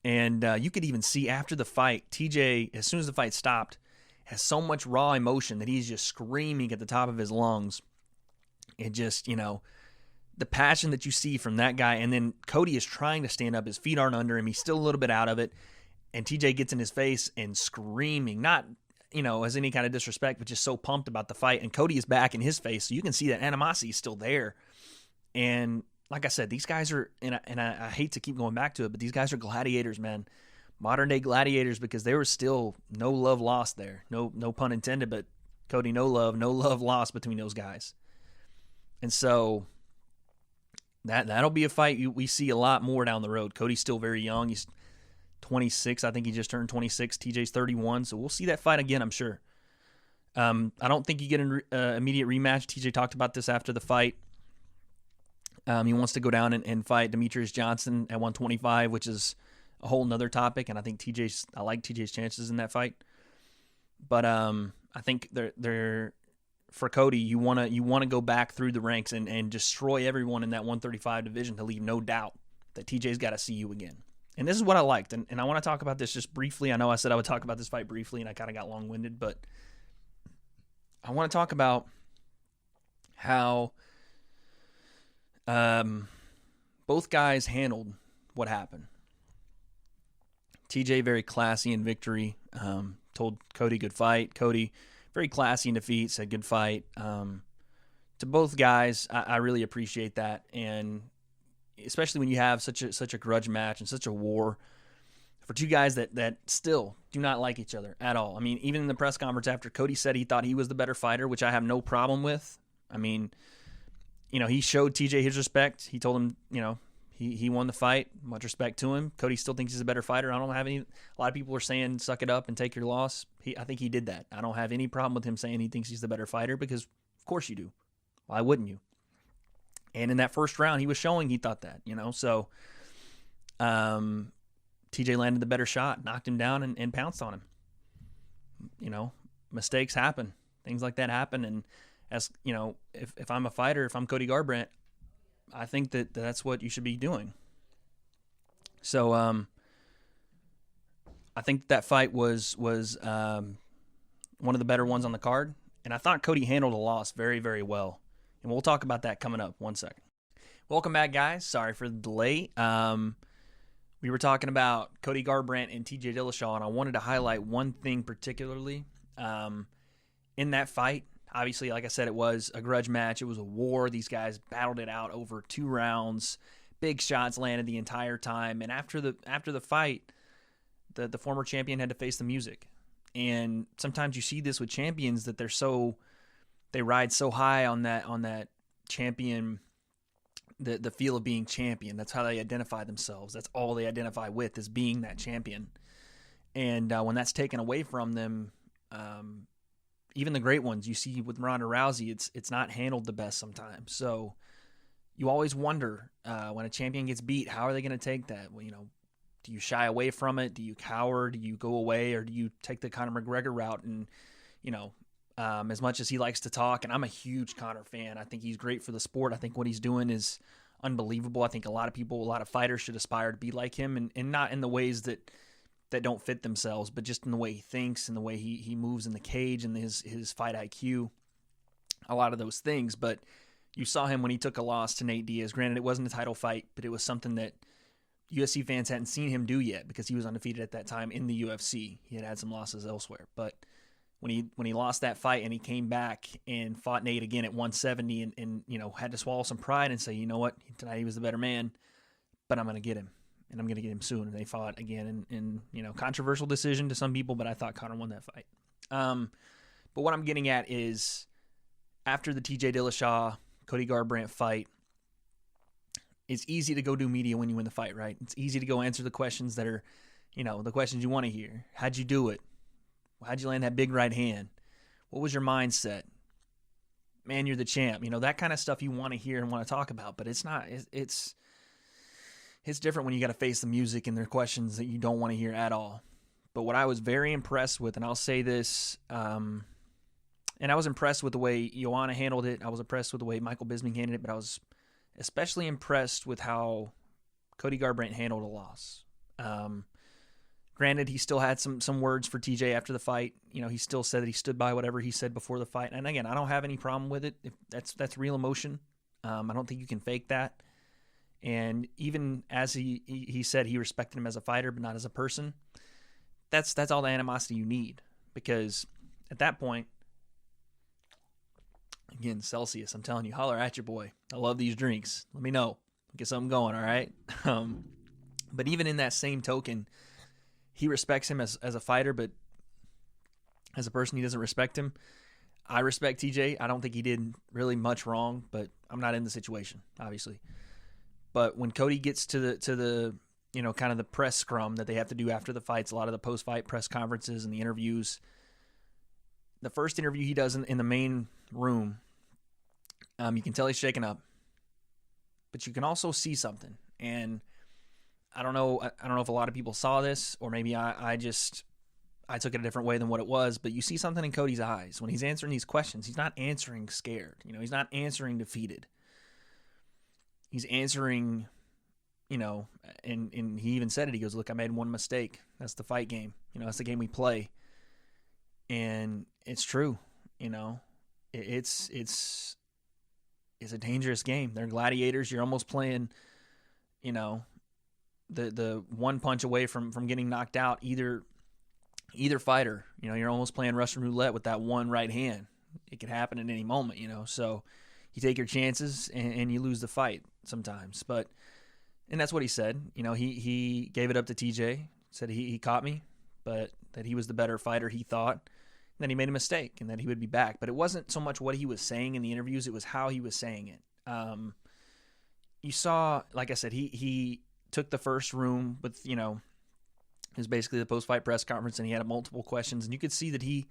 And you could even see after the fight, TJ, as soon as the fight stopped, has so much raw emotion that he's just screaming at the top of his lungs. It just, the passion that you see from that guy. And then Cody is trying to stand up. His feet aren't under him. He's still a little bit out of it. And TJ gets in his face and screaming, not, as any kind of disrespect, but just so pumped about the fight. And Cody is back in his face. So you can see that animosity is still there. And like I said, these guys are, and I hate to keep going back to it, but these guys are gladiators, man. Modern day gladiators, because there was still no love lost there. No pun intended, but Cody, no love lost between those guys. And so that'll be a fight we see a lot more down the road. Cody's still very young. He's 26. I think he just turned 26. TJ's 31. So we'll see that fight again, I'm sure. I don't think you get an immediate rematch. TJ talked about this after the fight. He wants to go down and fight Demetrius Johnson at 125, which is a whole nother topic. And I think I like TJ's chances in that fight. But I think they're for Cody, you want to go back through the ranks and destroy everyone in that 135 division to leave no doubt that TJ's got to see you again. And this is what I liked. And I want to talk about this just briefly. I know I said I would talk about this fight briefly, and I kind of got long-winded, but I want to talk about how both guys handled what happened. TJ very classy in victory, told Cody good fight. Cody very classy in defeat, said good fight. To both guys, I really appreciate that, and especially when you have such a grudge match and such a war for two guys that still do not like each other at all. I mean, even in the press conference after, Cody said he thought he was the better fighter, which I have no problem with. I mean, he showed TJ his respect. He told him, he won the fight. Much respect to him. Cody still thinks he's a better fighter. I don't have any. A lot of people are saying suck it up and take your loss. I think he did that. I don't have any problem with him saying he thinks he's the better fighter, because of course you do. Why wouldn't you? And in that first round, he was showing he thought that, So TJ landed the better shot, knocked him down, and pounced on him. Mistakes happen. Things like that happen. And as if I'm a fighter, if I'm Cody Garbrandt, I think that's what you should be doing. So I think that fight was one of the better ones on the card, and I thought Cody handled the loss very, very well. And we'll talk about that coming up. 1 second. Welcome back, guys. Sorry for the delay. We were talking about Cody Garbrandt and TJ Dillashaw, and I wanted to highlight one thing particularly. In that fight, obviously, like I said, it was a grudge match. It was a war. These guys battled it out over 2 rounds. Big shots landed the entire time. And after the fight, the former champion had to face the music. And sometimes you see this with champions that they ride so high on that champion, the feel of being champion. That's how they identify themselves. That's all they identify with, is being that champion. And when that's taken away from them, even the great ones you see with Ronda Rousey, it's not handled the best sometimes. So you always wonder when a champion gets beat, how are they going to take that? Well, do you shy away from it? Do you cower? Do you go away? Or do you take the Conor McGregor route? And, as much as he likes to talk, and I'm a huge Conor fan, I think he's great for the sport. I think what he's doing is unbelievable. I think a lot of fighters should aspire to be like him, and not in the ways that don't fit themselves, but just in the way he thinks and the way he moves in the cage and his fight IQ, a lot of those things. But you saw him when he took a loss to Nate Diaz. Granted, it wasn't a title fight, but it was something that UFC fans hadn't seen him do yet because he was undefeated at that time in the UFC. He had some losses elsewhere. But when he lost that fight and he came back and fought Nate again at 170 and had to swallow some pride and say, you know what, tonight he was the better man, but I'm going to get him. And I'm going to get him soon. And they fought again in controversial decision to some people, but I thought Conor won that fight. But what I'm getting at is after the TJ Dillashaw, Cody Garbrandt fight, it's easy to go do media when you win the fight, right? It's easy to go answer the questions that are, the questions you want to hear. How'd you do it? How'd you land that big right hand? What was your mindset? Man, you're the champ. That kind of stuff you want to hear and want to talk about, but it's not. It's different when you got to face the music and there are questions that you don't want to hear at all. But what I was very impressed with, and I'll say this, and I was impressed with the way Joanna handled it. I was impressed with the way Michael Bisping handled it, but I was especially impressed with how Cody Garbrandt handled a loss. Granted, he still had some words for TJ after the fight. He still said that he stood by whatever he said before the fight. And again, I don't have any problem with it. If that's real emotion. I don't think you can fake that. And even as he said he respected him as a fighter, but not as a person, that's all the animosity you need. Because at that point, again, Celsius, I'm telling you, holler at your boy. I love these drinks. Let me know. Get something going, all right? But even in that same token, he respects him as a fighter, but as a person, he doesn't respect him. I respect TJ. I don't think he did really much wrong, but I'm not in the situation, obviously. But when Cody gets to the kind of the press scrum that they have to do after the fights, a lot of the post-fight press conferences and the interviews, the first interview he does in the main room, you can tell he's shaken up, but you can also see something. And I don't know if a lot of people saw this, or maybe I took it a different way than what it was, but you see something in Cody's eyes. When he's answering these questions, he's not answering scared. He's not answering defeated. He's answering, and he even said it. He goes, look, I made one mistake. That's the fight game. That's the game we play. And it's true. It's a dangerous game. They're gladiators. You're almost playing, the one punch away from getting knocked out. Either fighter, you're almost playing Russian roulette with that one right hand. It could happen at any moment, so you take your chances and you lose the fight sometimes. And that's what he said. He gave it up to TJ, said he caught me, but that he was the better fighter, he thought, and that he made a mistake and that he would be back. But it wasn't so much what he was saying in the interviews, it was how he was saying it. You saw, like I said, he took the first room with, it was basically the post-fight press conference, and he had multiple questions, and you could see that he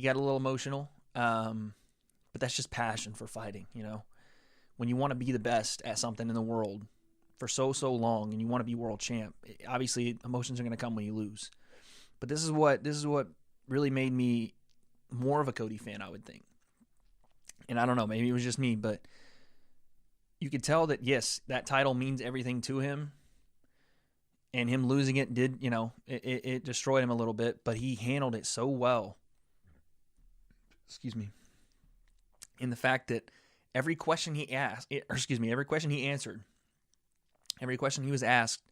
got a little emotional. But that's just passion for fighting, When you want to be the best at something in the world for so long, and you want to be world champ, obviously emotions are going to come when you lose. But this is what really made me more of a Cody fan, I would think. And I don't know, maybe it was just me, but you could tell that, yes, that title means everything to him. And him losing it did, it destroyed him a little bit, but he handled it so well. Excuse me. In the fact that every question he answered, every question he was asked,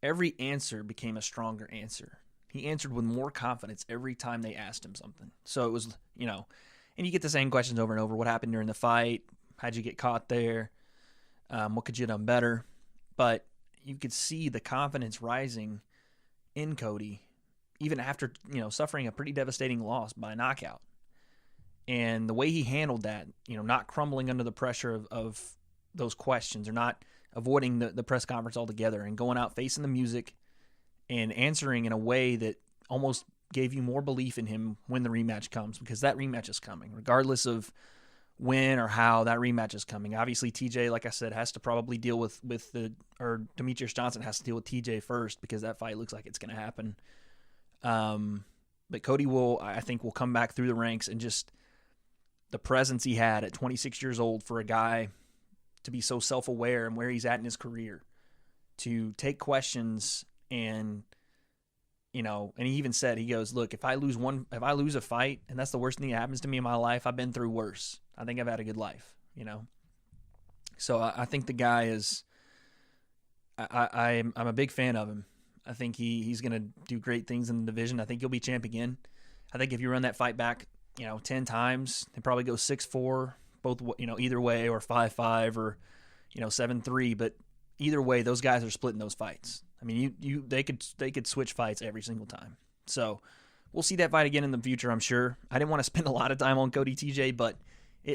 every answer became a stronger answer. He answered with more confidence every time they asked him something. So it was, and you get the same questions over and over. What happened during the fight? How'd you get caught there? What could you have done better? But you could see the confidence rising in Cody, even after, suffering a pretty devastating loss by knockout. And the way he handled that, not crumbling under the pressure of those questions, or not avoiding the press conference altogether, and going out facing the music and answering in a way that almost gave you more belief in him when the rematch comes, because that rematch is coming. Regardless of when or how, that rematch is coming. Obviously, TJ, like I said, has to probably deal with Demetrius Johnson has to deal with TJ first, because that fight looks like it's going to happen. But Cody I think will come back through the ranks, and just the presence he had at 26 years old for a guy to be so self-aware and where he's at in his career, to take questions and and he even said, he goes, look, if I lose a fight and that's the worst thing that happens to me in my life, I've been through worse. I think I've had a good life, So I think the guy is, I'm a big fan of him. I think he's going to do great things in the division. I think he'll be champ again. I think if you run that fight back, 10 times, they probably go 6-4, both, either way, or 5-5, or, 7-3. But either way, those guys are splitting those fights. I mean, they could switch fights every single time. So we'll see that fight again in the future, I'm sure. I didn't want to spend a lot of time on Cody TJ, but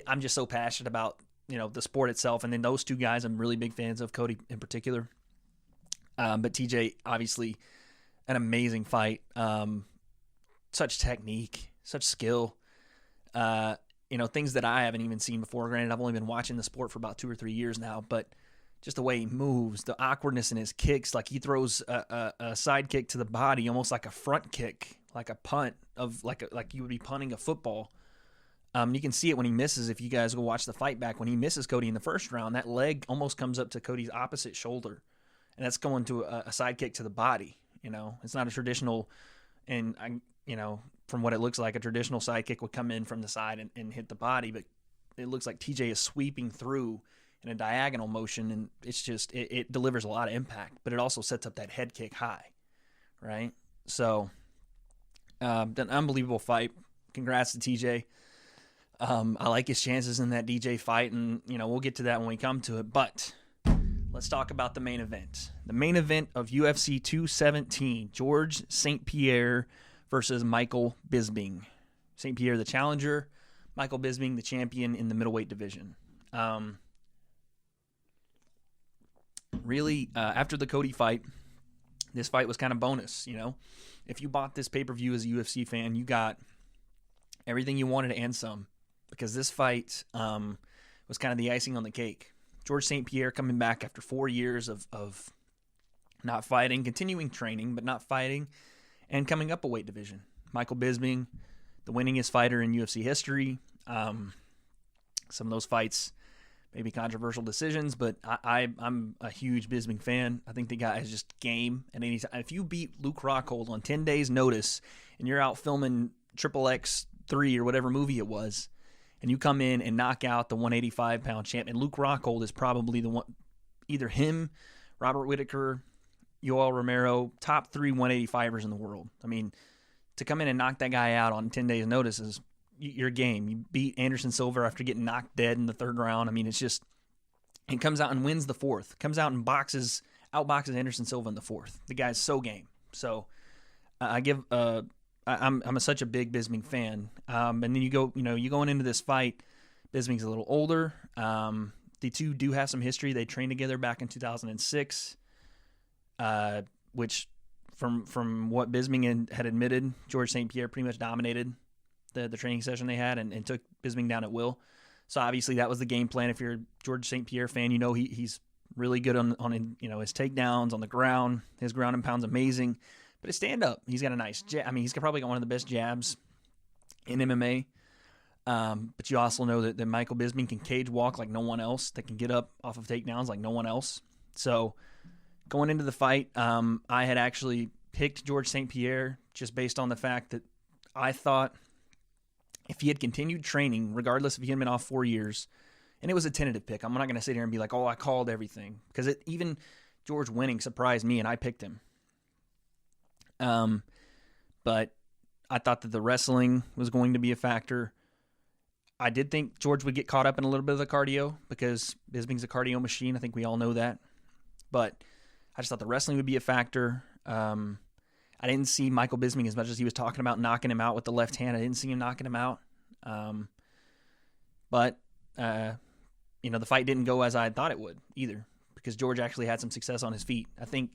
I'm just so passionate about, the sport itself. And then those two guys, I'm really big fans of, Cody in particular. But TJ, obviously, an amazing fight. Such technique, such skill. Things that I haven't even seen before. Granted, I've only been watching the sport for about 2 or 3 years now, but just the way he moves, the awkwardness in his kicks, like he throws a side kick to the body, almost like a front kick, like a punt of like you would be punting a football. You can see it when he misses. If you guys go watch the fight back, when he misses Cody in the first round, that leg almost comes up to Cody's opposite shoulder, and that's going to a side kick to the body. It's not a traditional, and from what it looks like, a traditional side kick would come in from the side and hit the body, but it looks like TJ is sweeping through in a diagonal motion, and it's just it delivers a lot of impact, but it also sets up that head kick high, right? So, an unbelievable fight. Congrats to TJ. I like his chances in that DJ fight, and we'll get to that when we come to it. But let's talk about the main event. The main event of UFC 217: George St. Pierre versus Michael Bisping. St. Pierre, the challenger; Michael Bisping, the champion in the middleweight division. Really, after the Cody fight, this fight was kind of bonus, If you bought this pay-per-view as a UFC fan, you got everything you wanted and some, because this fight was kind of the icing on the cake. George St. Pierre coming back after 4 years of not fighting, continuing training, but not fighting, and coming up a weight division. Michael Bisping, the winningest fighter in UFC history. Some of those fights, maybe controversial decisions, but I'm a huge Bisping fan. I think the guy is just game at any time. If you beat Luke Rockhold on 10 days' notice and you're out filming XXX3 or whatever movie it was, and you come in and knock out the 185-pound champ, and Luke Rockhold is probably the one, either him, Robert Whittaker, Yoel Romero, top 3 185ers in the world. I mean, to come in and knock that guy out on 10 days' notice is your game. You beat Anderson Silva after getting knocked dead in the third round. I mean, it's just, he comes out and wins the fourth. Comes out and outboxes Anderson Silva in the fourth. The guy's so game. So I'm such a big Bisping fan. And then you going into this fight, Bisping's a little older. The two do have some history. They trained together back in 2006, which from what Bisping had admitted, George St. Pierre pretty much dominated the training session they had and took Bisping down at will. So obviously that was the game plan. If you're a George St. Pierre fan, he's really good on his takedowns on the ground. His ground and pound's amazing. But his stand-up, he's got a nice jab. I mean, he's probably got one of the best jabs in MMA. But you also know that Michael Bisping can cage walk like no one else, that can get up off of takedowns like no one else. So going into the fight, I had actually picked George St. Pierre just based on the fact that I thought if he had continued training, regardless if he had been off 4 years, and it was a tentative pick. I'm not going to sit here and be like, oh, I called everything. Because even George winning surprised me, and I picked him. But I thought that the wrestling was going to be a factor. I did think George would get caught up in a little bit of the cardio because Bisping's a cardio machine. I think we all know that. But I just thought the wrestling would be a factor. I didn't see Michael Bisping, as much as he was talking about knocking him out with the left hand, I didn't see him knocking him out. But the fight didn't go as I had thought it would either, because George actually had some success on his feet. I think,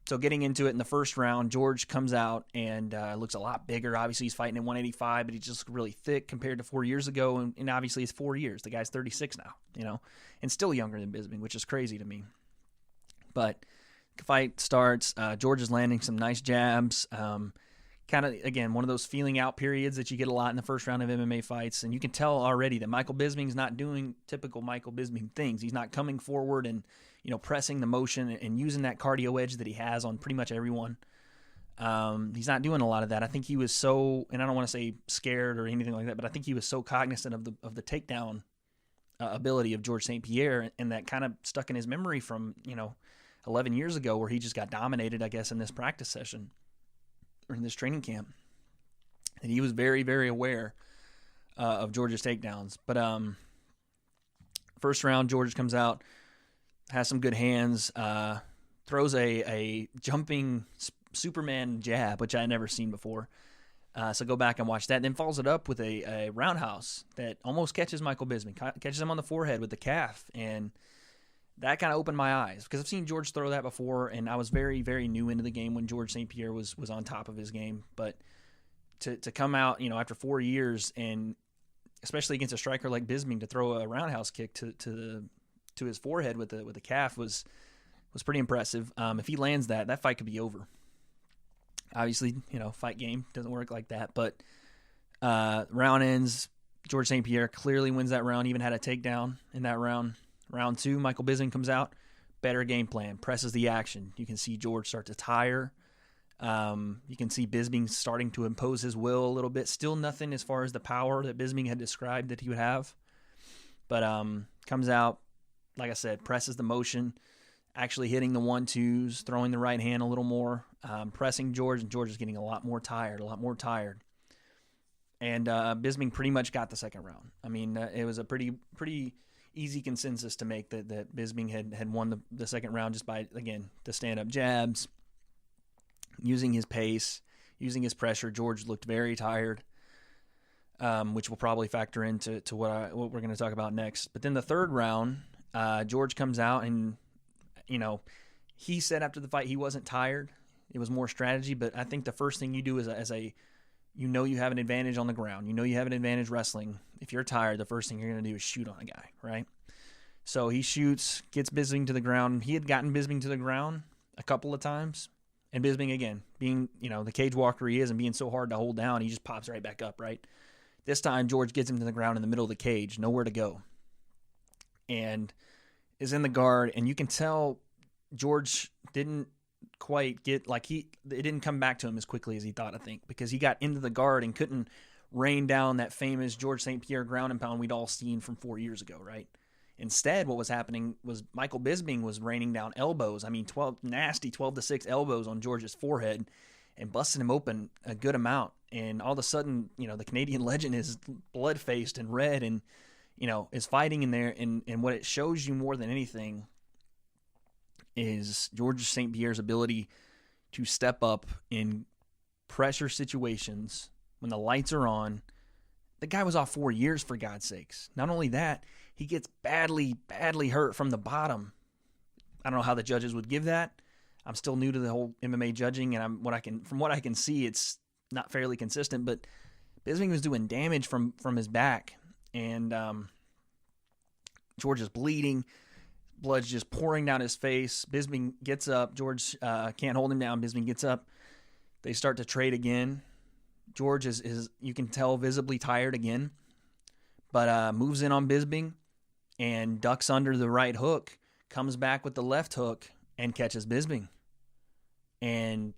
so getting into it in the first round, George comes out and looks a lot bigger. Obviously, he's fighting at 185, but he's just really thick compared to 4 years ago. And obviously, it's 4 years. The guy's 36 now, and still younger than Bisping, which is crazy to me. But the fight starts. George is landing some nice jabs. Kind of, again, one of those feeling out periods that you get a lot in the first round of MMA fights. And you can tell already that Michael Bisping's not doing typical Michael Bisping things. He's not coming forward and, pressing the motion and using that cardio edge that he has on pretty much everyone. He's not doing a lot of that. I think he was so, and I don't want to say scared or anything like that, but I think he was so cognizant of the takedown ability of George St. Pierre, and that kind of stuck in his memory from, 11 years ago, where he just got dominated, I guess, in this practice session or in this training camp. And he was very, very aware of George's takedowns. But first round, George comes out, has some good hands, throws a jumping Superman jab, which I had never seen before. So go back and watch that. Then follows it up with a roundhouse that almost catches Michael Bisping, catches him on the forehead with the calf. And that kind of opened my eyes, because I've seen George throw that before, and I was very, very new into the game when George St. Pierre was on top of his game. But to come out, after 4 years, and especially against a striker like Bisping, to throw a roundhouse kick to his forehead with the calf was pretty impressive. If he lands that fight could be over. Obviously, fight game doesn't work like that. But round ends, George St. Pierre clearly wins that round, even had a takedown in that round. Round two, Michael Bisping comes out, better game plan, presses the action. You can see George start to tire. You can see Bisping starting to impose his will a little bit. Still nothing as far as the power that Bisping had described that he would have. But comes out, like I said, presses the motion, actually hitting the 1-2s, throwing the right hand a little more, pressing George, and George is getting a lot more tired. And Bisping pretty much got the second round. I mean, it was a pretty easy consensus to make that Bisping had won the second round just by, again, the stand-up jabs, using his pace, using his pressure. George looked very tired, which will probably factor into what we're going to talk about next. But then the third round, George comes out and, he said after the fight he wasn't tired. It was more strategy, but I think the first thing you do you have an advantage on the ground. You have an advantage wrestling. If you're tired, the first thing you're going to do is shoot on a guy, right? So he shoots, gets Bisping to the ground. He had gotten Bisping to the ground a couple of times. And Bisping, again, being, the cage walker he is and being so hard to hold down, he just pops right back up, right? This time, George gets him to the ground in the middle of the cage, nowhere to go. And is in the guard, and you can tell George didn't quite get, it didn't come back to him as quickly as he thought, I think, because he got into the guard and couldn't rain down that famous George St. Pierre ground and pound we'd all seen from 4 years ago, right? Instead, what was happening was Michael Bisping was raining down elbows. I mean, 12 to 6 elbows on George's forehead and busting him open a good amount. And all of a sudden, the Canadian legend is blood-faced and red and, is fighting in there. And what it shows you more than anything is George St. Pierre's ability to step up in pressure situations when the lights are on. The guy was off 4 years, for God's sakes. Not only that, he gets badly, badly hurt from the bottom. I don't know how the judges would give that. I'm still new to the whole MMA judging, and from what I can see, it's not fairly consistent. But Bisping was doing damage from his back, and George is bleeding. Blood's just pouring down his face. Bisping gets up. George can't hold him down. Bisping gets up. They start to trade again. George is you can tell, visibly tired again, but moves in on Bisping and ducks under the right hook, comes back with the left hook and catches Bisping. And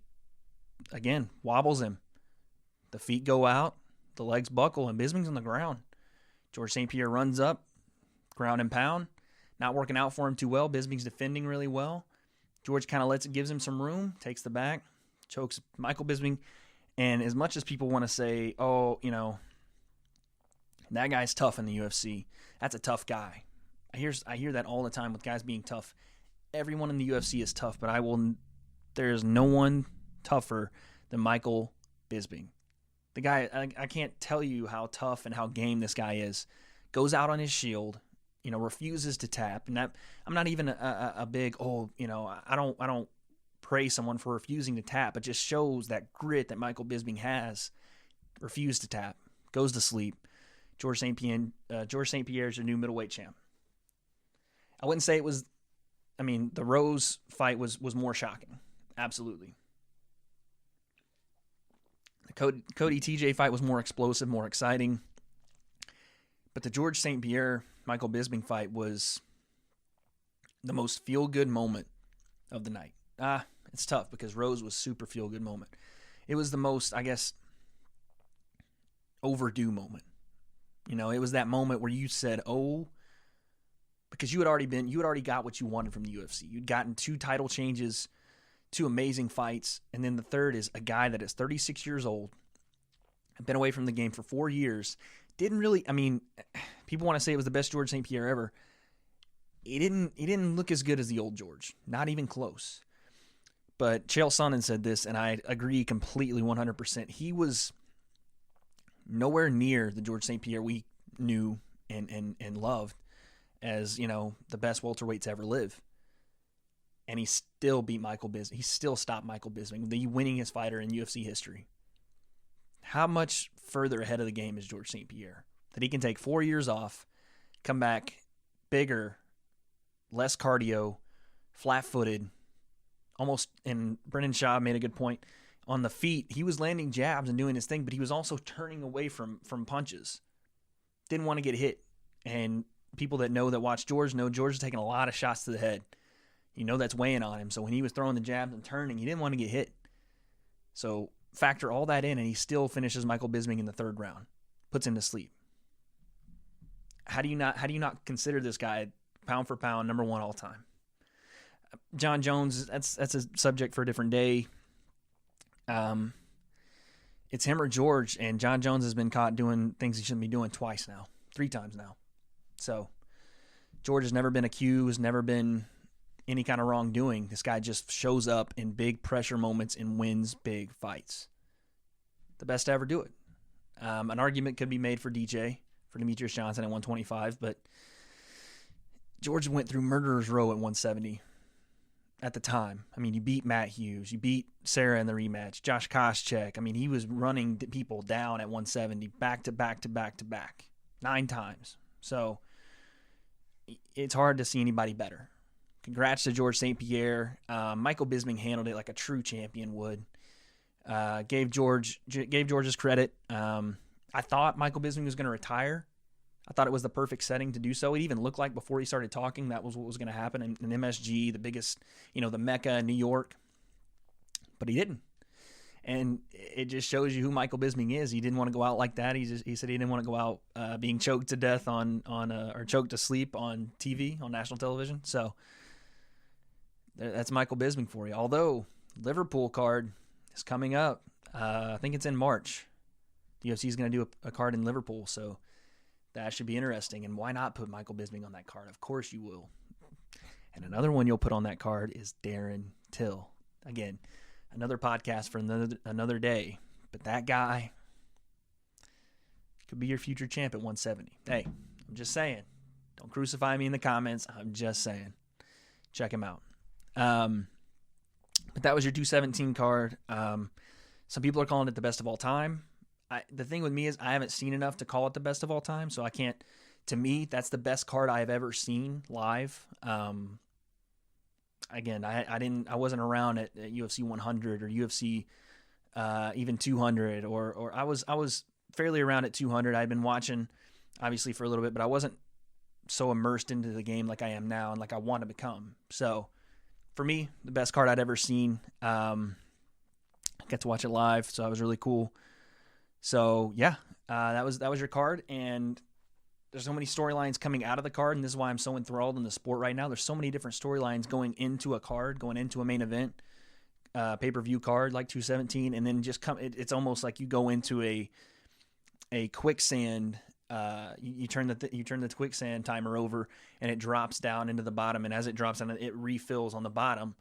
again, wobbles him. The feet go out, the legs buckle, and Bisping's on the ground. George St. Pierre runs up, ground and pound. Not working out for him too well. Bisping's defending really well. George kind of gives him some room, takes the back, chokes Michael Bisping. And as much as people want to say, that guy's tough in the UFC, that's a tough guy. I hear that all the time with guys being tough. Everyone in the UFC is tough, but there's no one tougher than Michael Bisping. The guy, I can't tell you how tough and how game this guy is. Goes out on his shield, refuses to tap. And that, I'm not even a big, I don't praise someone for refusing to tap. It just shows that grit that Michael Bisping has. Refused to tap, goes to sleep. George St. Pierre is your new middleweight champ. I wouldn't say it was. The Rose fight was more shocking. Absolutely. The Cody TJ fight was more explosive, more exciting. But the George St. Pierre Michael Bisping fight was the most feel-good moment of the night. It's tough because Rose was super feel-good moment. It was the most, I guess, overdue moment. It was that moment where you said, oh, because you had already got what you wanted from the UFC. You'd gotten 2 title changes, 2 amazing fights, and then the third is a guy that is 36 years old, been away from the game for 4 years, didn't really, people want to say it was the best George St. Pierre ever. He didn't look as good as the old George, not even close. But Chael Sonnen said this, and I agree completely 100%. He was nowhere near the George St. Pierre we knew and loved as, the best welterweight to ever live. And he still beat Michael Bisping. He still stopped Michael Bisping, the winningest fighter in UFC history. How much further ahead of the game is George St. Pierre? That he can take 4 years off, come back bigger, less cardio, flat-footed, almost, and Brendan Schaub made a good point, on the feet, he was landing jabs and doing his thing, but he was also turning away from punches. Didn't want to get hit. And people that watch George know George is taking a lot of shots to the head. That's weighing on him. So when he was throwing the jabs and turning, he didn't want to get hit. So factor all that in, and he still finishes Michael Bisping in the 3rd round. Puts him to sleep. How do you not consider this guy pound for pound number 1 all time? John Jones, that's a subject for a different day. It's him or George, and John Jones has been caught doing things he shouldn't be doing 3 times now. So George has never been accused, never been any kind of wrongdoing. This guy just shows up in big pressure moments and wins big fights. The best to ever do it. An argument could be made for Demetrius Johnson at 125, but George went through murderer's row at 170 at the time. You beat Matt Hughes. You beat Sarah in the rematch. Josh Koscheck. He was running people down at 170 back to back to back to back 9 times. So it's hard to see anybody better. Congrats to George St. Pierre. Michael Bisping handled it like a true champion would. Gave George his credit. I thought Michael Bisping was going to retire. I thought it was the perfect setting to do so. It even looked like before he started talking that was what was going to happen in MSG, the biggest, the Mecca in New York. But he didn't. And it just shows you who Michael Bisping is. He didn't want to go out like that. He said he didn't want to go out being choked to death or choked to sleep on TV, on national television. So that's Michael Bisping for you. Although Liverpool card is coming up. I think it's in March. The UFC is going to do a card in Liverpool, so that should be interesting. And why not put Michael Bisping on that card? Of course you will. And another one you'll put on that card is Darren Till. Again, another podcast for another day. But that guy could be your future champ at 170. Hey, I'm just saying. Don't crucify me in the comments. I'm just saying. Check him out. But that was your 217 card. Some people are calling it the best of all time. The thing with me is I haven't seen enough to call it the best of all time, so I can't. To me, that's the best card I've ever seen live. Again, I wasn't around at UFC 100 or UFC even 200, or I was fairly around at 200. I'd been watching obviously for a little bit, but I wasn't so immersed into the game like I am now and like I want to become. So for me, the best card I'd ever seen. I got to watch it live, so that was really cool. So yeah, that was your card, and there's so many storylines coming out of the card, and this is why I'm so enthralled in the sport right now. There's so many different storylines going into a card, going into a main event, pay-per-view card like 217, and then just it's almost like you go into a quicksand. You turn the quicksand timer over, and it drops down into the bottom, and as it drops down, it refills on the bottom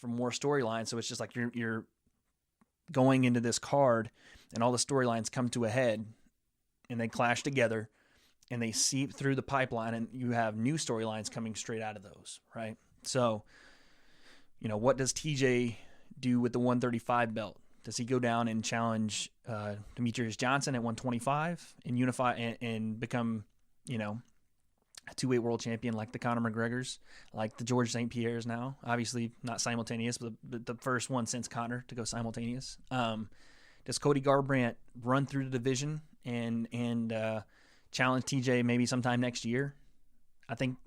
for more storylines. So it's just like you're going into this card, and all the storylines come to a head, and they clash together, and they seep through the pipeline, and you have new storylines coming straight out of those, right? So, what does TJ do with the 135 belt? Does he go down and challenge Demetrius Johnson at 125 and unify and become, a two-weight world champion like the Conor McGregors, like the George St. Pierre's now? Obviously not simultaneous, but the first one since Conor to go simultaneous. Does Cody Garbrandt run through the division and challenge TJ maybe sometime next year? I think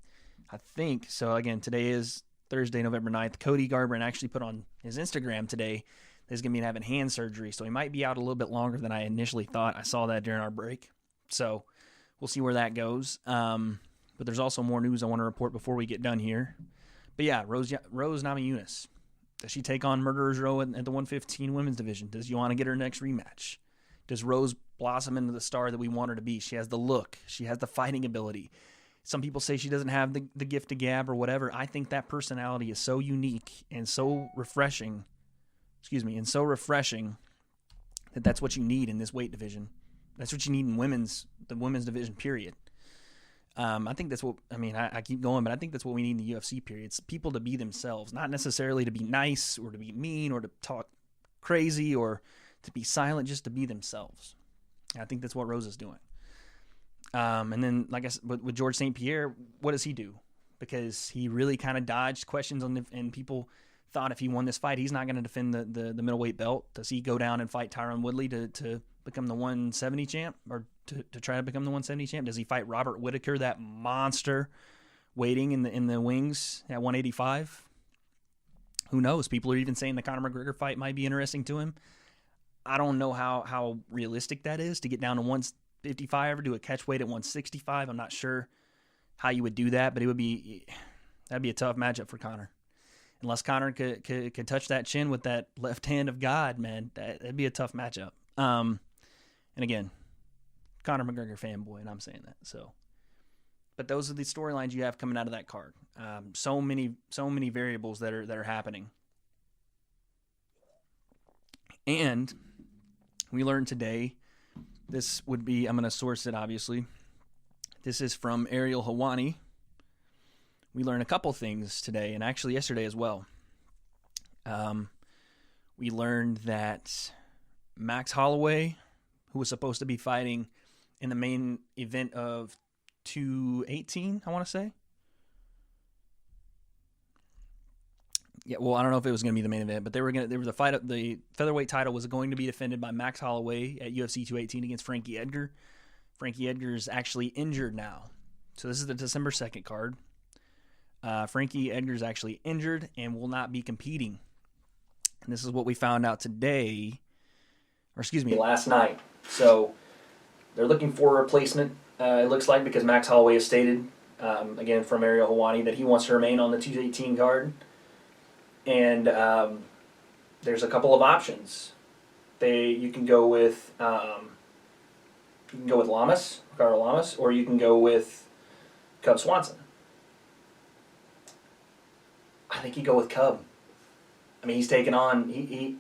so. Again, today is Thursday, November 9th. Cody Garbrandt actually put on his Instagram today that he's going to be having hand surgery, so he might be out a little bit longer than I initially thought. I saw that during our break, so we'll see where that goes. But there's also more news I want to report before we get done here. But yeah, Rose Namajunas. Does she take on Murderers Row at the 115 women's division? Does Joanna get her next rematch? Does Rose blossom into the star that we want her to be? She has the look. She has the fighting ability. Some people say she doesn't have the gift of gab or whatever. I think that personality is so unique and so refreshing. That's what you need in this weight division. That's what you need in the women's division, period. I think that's what, I keep going, but I think that's what we need in the UFC, period. It's people to be themselves, not necessarily to be nice or to be mean or to talk crazy or to be silent, just to be themselves. And I think that's what Rose is doing. And then, like I said, with George St. Pierre, what does he do? Because he really kind of dodged questions and people thought if he won this fight, he's not going to defend the middleweight belt. Does he go down and fight Tyron Woodley to become the 170 champ, or to try to become the 170 champ? Does he fight Robert Whittaker, that monster waiting in the wings at 185? Who knows? People are even saying the Conor McGregor fight might be interesting to him. I don't know how realistic that is to get down to 155 or do a catch weight at 165. I'm not sure how you would do that, but that'd be a tough matchup for Conor. Unless Conor could touch that chin with that left hand of God, man, that'd be a tough matchup. And again, Conor McGregor fanboy, and I'm saying that. So, but those are the storylines you have coming out of that card. So many variables that are happening. And we learned today, this would be, I'm going to source it obviously. This is from Ariel Helwani. We learned a couple things today, and actually yesterday as well. We learned that Max Holloway, who was supposed to be fighting in the main event of 218, I want to say. Yeah, well, I don't know if it was going to be the main event, but the featherweight title was going to be defended by Max Holloway at UFC 218 against Frankie Edgar. Frankie Edgar is actually injured now. So this is the December 2nd card. Frankie Edgar is actually injured and will not be competing. And this is what we found out today, last night. So they're looking for a replacement, it looks like, because Max Holloway has stated, again from Ariel Helwani, that he wants to remain on the 218 card. And there's a couple of options. You can go with Ricardo Lamas, or you can go with Cub Swanson. I think you go with Cub. He's taken on he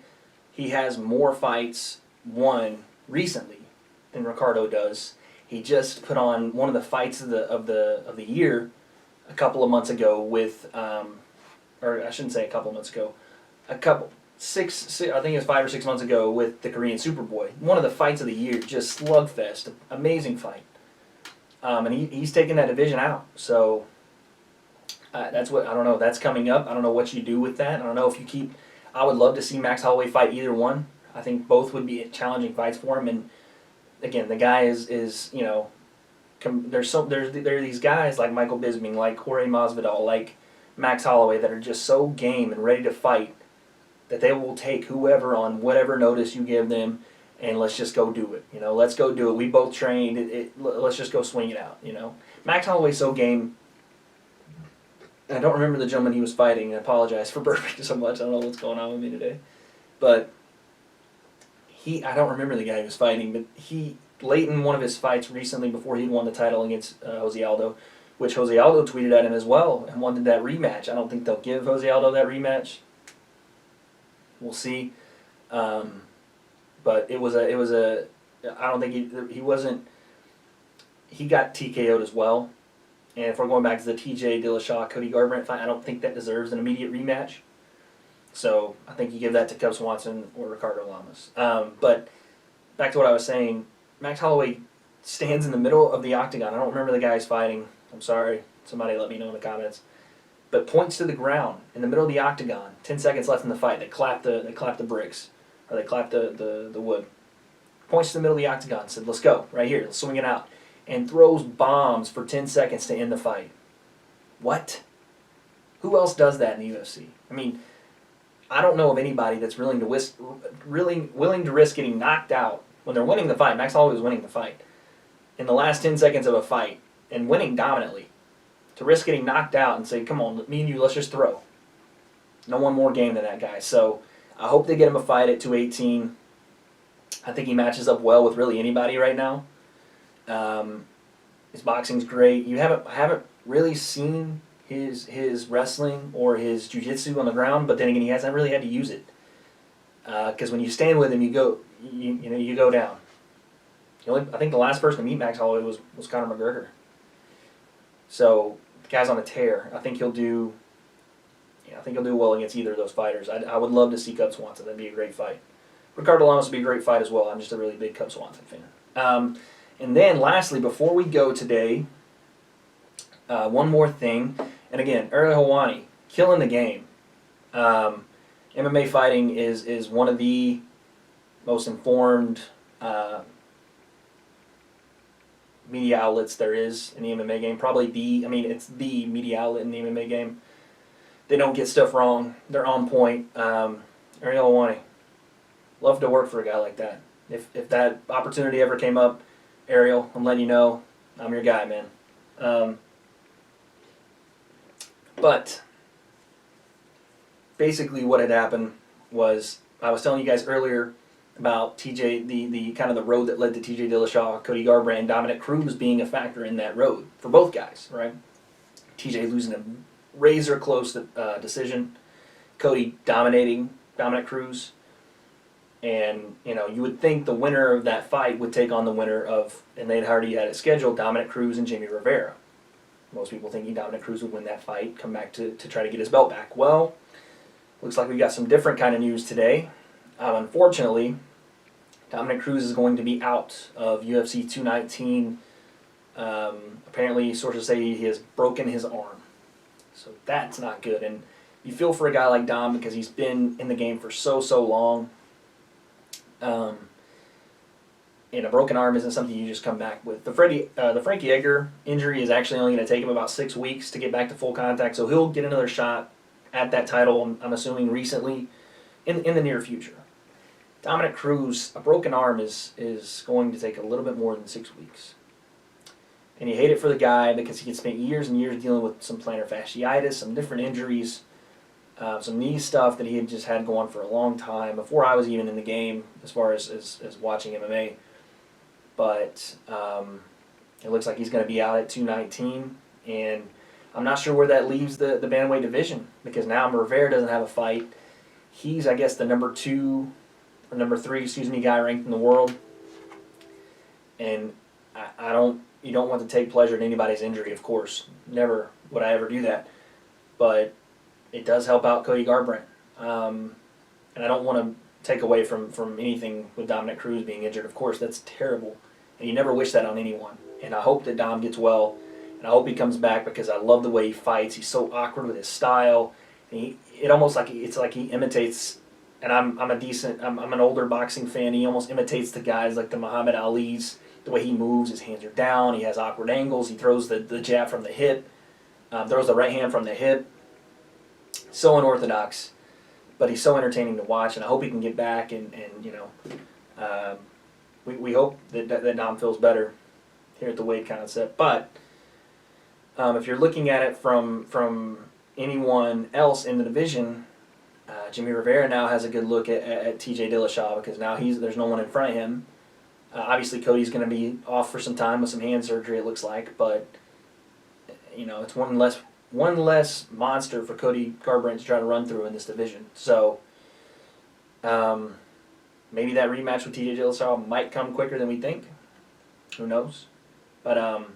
has more fights won recently than Ricardo does. He just put on one of the fights of the year a couple of months ago with or I shouldn't say a couple of months ago, I think it was 5 or 6 months ago with the Korean Superboy. One of the fights of the year, just slugfest, amazing fight. And he's taking that division out. So that's what, I don't know, that's coming up. I don't know what you do with that. I don't know if you keep, I would love to see Max Holloway fight either one. I think both would be challenging fights for him. And again, the guy is there are these guys like Michael Bisping, like Jorge Masvidal, like Max Holloway that are just so game and ready to fight that they will take whoever on whatever notice you give them, and let's just go do it. Let's go do it. We both trained. Let's just go swing it out. Max Holloway's so game. I don't remember the gentleman he was fighting. I apologize for burping so much. I don't know what's going on with me today, but I don't remember the guy he was fighting, but late in one of his fights recently before he'd won the title against Jose Aldo, which Jose Aldo tweeted at him as well and wanted that rematch. I don't think they'll give Jose Aldo that rematch. We'll see. but it was a. I don't think he wasn't. He got TKO'd as well. And if we're going back to the T.J. Dillashaw Cody Garbrandt fight, I don't think that deserves an immediate rematch. So I think you give that to Cub Swanson or Ricardo Lamas. But back to what I was saying, Max Holloway stands in the middle of the octagon. I don't remember the guys fighting. I'm sorry. Somebody let me know in the comments. But points to the ground in the middle of the octagon. 10 seconds left in the fight. They clap the bricks, or they clap the wood. Points to the middle of the octagon. Said, "Let's go right here. Let's swing it out." And throws bombs for 10 seconds to end the fight. What? Who else does that in the UFC? I mean, I don't know of anybody that's willing to risk getting knocked out when they're winning the fight. Max Holloway was winning the fight in the last 10 seconds of a fight and winning dominantly. To risk getting knocked out and say, "Come on, me and you, let's just throw." No one more game than that guy. So I hope they get him a fight at 218. I think he matches up well with really anybody right now. His boxing's great. I haven't really seen his wrestling or his jiu-jitsu on the ground, but then again, he hasn't really had to use it. Because when you stand with him, you go down. I think the last person to meet Max Holloway was Conor McGregor. So the guy's on a tear. I think he'll do well against either of those fighters. I would love to see Cub Swanson. That'd be a great fight. Ricardo Lamas would be a great fight as well. I'm just a really big Cub Swanson fan. And then lastly, before we go today, one more thing. And again, Ariel Helwani, killing the game. MMA fighting is one of the most informed media outlets there is in the MMA game. It's the media outlet in the MMA game. They don't get stuff wrong. They're on point. Ariel Helwani, love to work for a guy like that. If that opportunity ever came up, Ariel, I'm letting you know, I'm your guy, man. But basically what had happened was, I was telling you guys earlier about TJ, the kind of the road that led to TJ Dillashaw, Cody Garbrandt, and Dominic Cruz being a factor in that road for both guys, right? TJ losing a razor close decision, Cody dominating Dominic Cruz. And, you would think the winner of that fight would take on the winner of, and they'd already had it scheduled, Dominic Cruz and Jamie Rivera. Most people thinking Dominic Cruz would win that fight, come back to try to get his belt back. Well, looks like we got some different kind of news today. Unfortunately, Dominic Cruz is going to be out of UFC 219. Apparently, sources say he has broken his arm. So that's not good. And you feel for a guy like Dom because he's been in the game for so long. And a broken arm isn't something you just come back with. The Frankie Edgar injury is actually only going to take him about 6 weeks to get back to full contact, so he'll get another shot at that title, I'm assuming recently, in the near future. Dominic Cruz, a broken arm is going to take a little bit more than 6 weeks. And you hate it for the guy because he had spent years and years dealing with some plantar fasciitis, some different injuries, some knee stuff that he had just had going for a long time before I was even in the game as far as watching MMA. But it looks like he's going to be out at 219, and I'm not sure where that leaves the bantamweight division, because now Rivera doesn't have a fight. He's, I guess, the number 3 guy ranked in the world, and you don't want to take pleasure in anybody's injury, of course. Never would I ever do that, but it does help out Cody Garbrandt, and I don't want to take away from anything with Dominic Cruz being injured. Of course, that's terrible, and you never wish that on anyone. And I hope that Dom gets well, and I hope he comes back, because I love the way he fights. He's so awkward with his style. And it's like he imitates. And I'm an older boxing fan. He almost imitates the guys like the Muhammad Ali's. The way he moves, his hands are down. He has awkward angles. He throws the jab from the hip, throws the right hand from the hip. So unorthodox, but he's so entertaining to watch, and I hope he can get back, and we hope that Dom feels better here at the W.A.D.E concept. But if you're looking at it from anyone else in the division, Jimmy Rivera now has a good look at TJ Dillashaw, because now there's no one in front of him. Obviously, Cody's going to be off for some time with some hand surgery, it looks like, but it's one less monster for Cody Garbrandt to try to run through in this division. So maybe that rematch with TJ Dillashaw might come quicker than we think. Who knows? But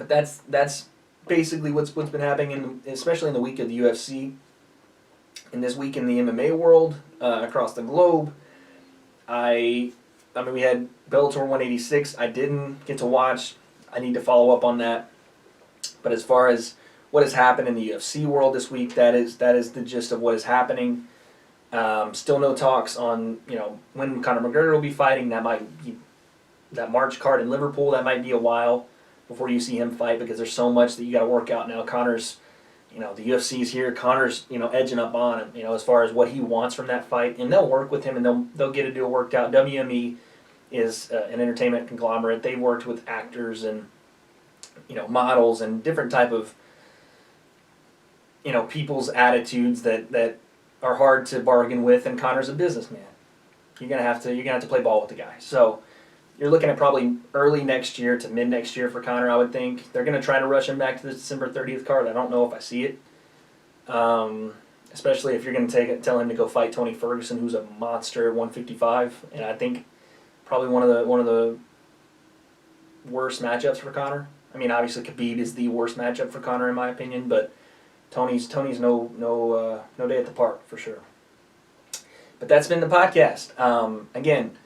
that's basically what's been happening, especially in the week of the UFC, and this week in the MMA world across the globe. I mean, we had Bellator 186. I didn't get to watch. I need to follow up on that. But as far as what has happened in the UFC world this week, that is the gist of what is happening. Still no talks on when Conor McGregor will be fighting. That might be that March card in Liverpool. That might be a while before you see him fight because there's so much that you got to work out now. Conor's, the UFC's here. Conor's, edging up on him. As far as what he wants from that fight, and they'll work with him and they'll get a deal worked out. WME is an entertainment conglomerate. They worked with actors and models and different type of people's attitudes that are hard to bargain with, and Conor's a businessman. You're gonna have to play ball with the guy. So you're looking at probably early next year to mid next year for Conor. I would think they're gonna try to rush him back to the December 30th card. I don't know if I see it, especially if you're gonna tell him to go fight Tony Ferguson, who's a monster at 155, and I think probably one of the worst matchups for Conor. I mean, obviously Khabib is the worst matchup for Conor in my opinion, but Tony's no day at the park for sure. But that's been the podcast. Again,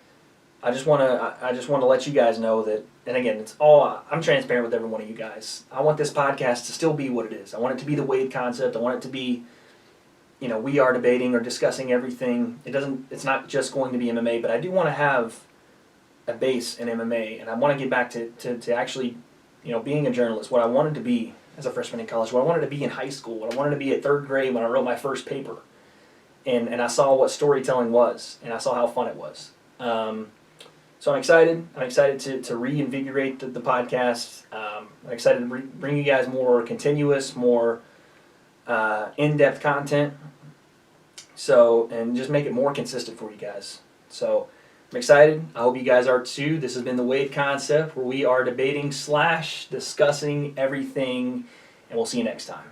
I just want to let you guys know that, and again, I'm transparent with every one of you guys. I want this podcast to still be what it is. I want it to be the W.A.D.E concept. I want it to be, we are debating or discussing everything. It's not just going to be MMA, but I do want to have a base in MMA, and I want to get back to actually, being a journalist, what I wanted to be as a freshman in college, what I wanted to be in high school, what I wanted to be at third grade when I wrote my first paper. And I saw what storytelling was, and I saw how fun it was. So I'm excited. I'm excited to reinvigorate the podcast. I'm excited to bring you guys more continuous, more in-depth content. So, and just make it more consistent for you guys. So I'm excited. I hope you guys are too. This has been the W.A.D.E concept, where we are debating / discussing everything, and we'll see you next time.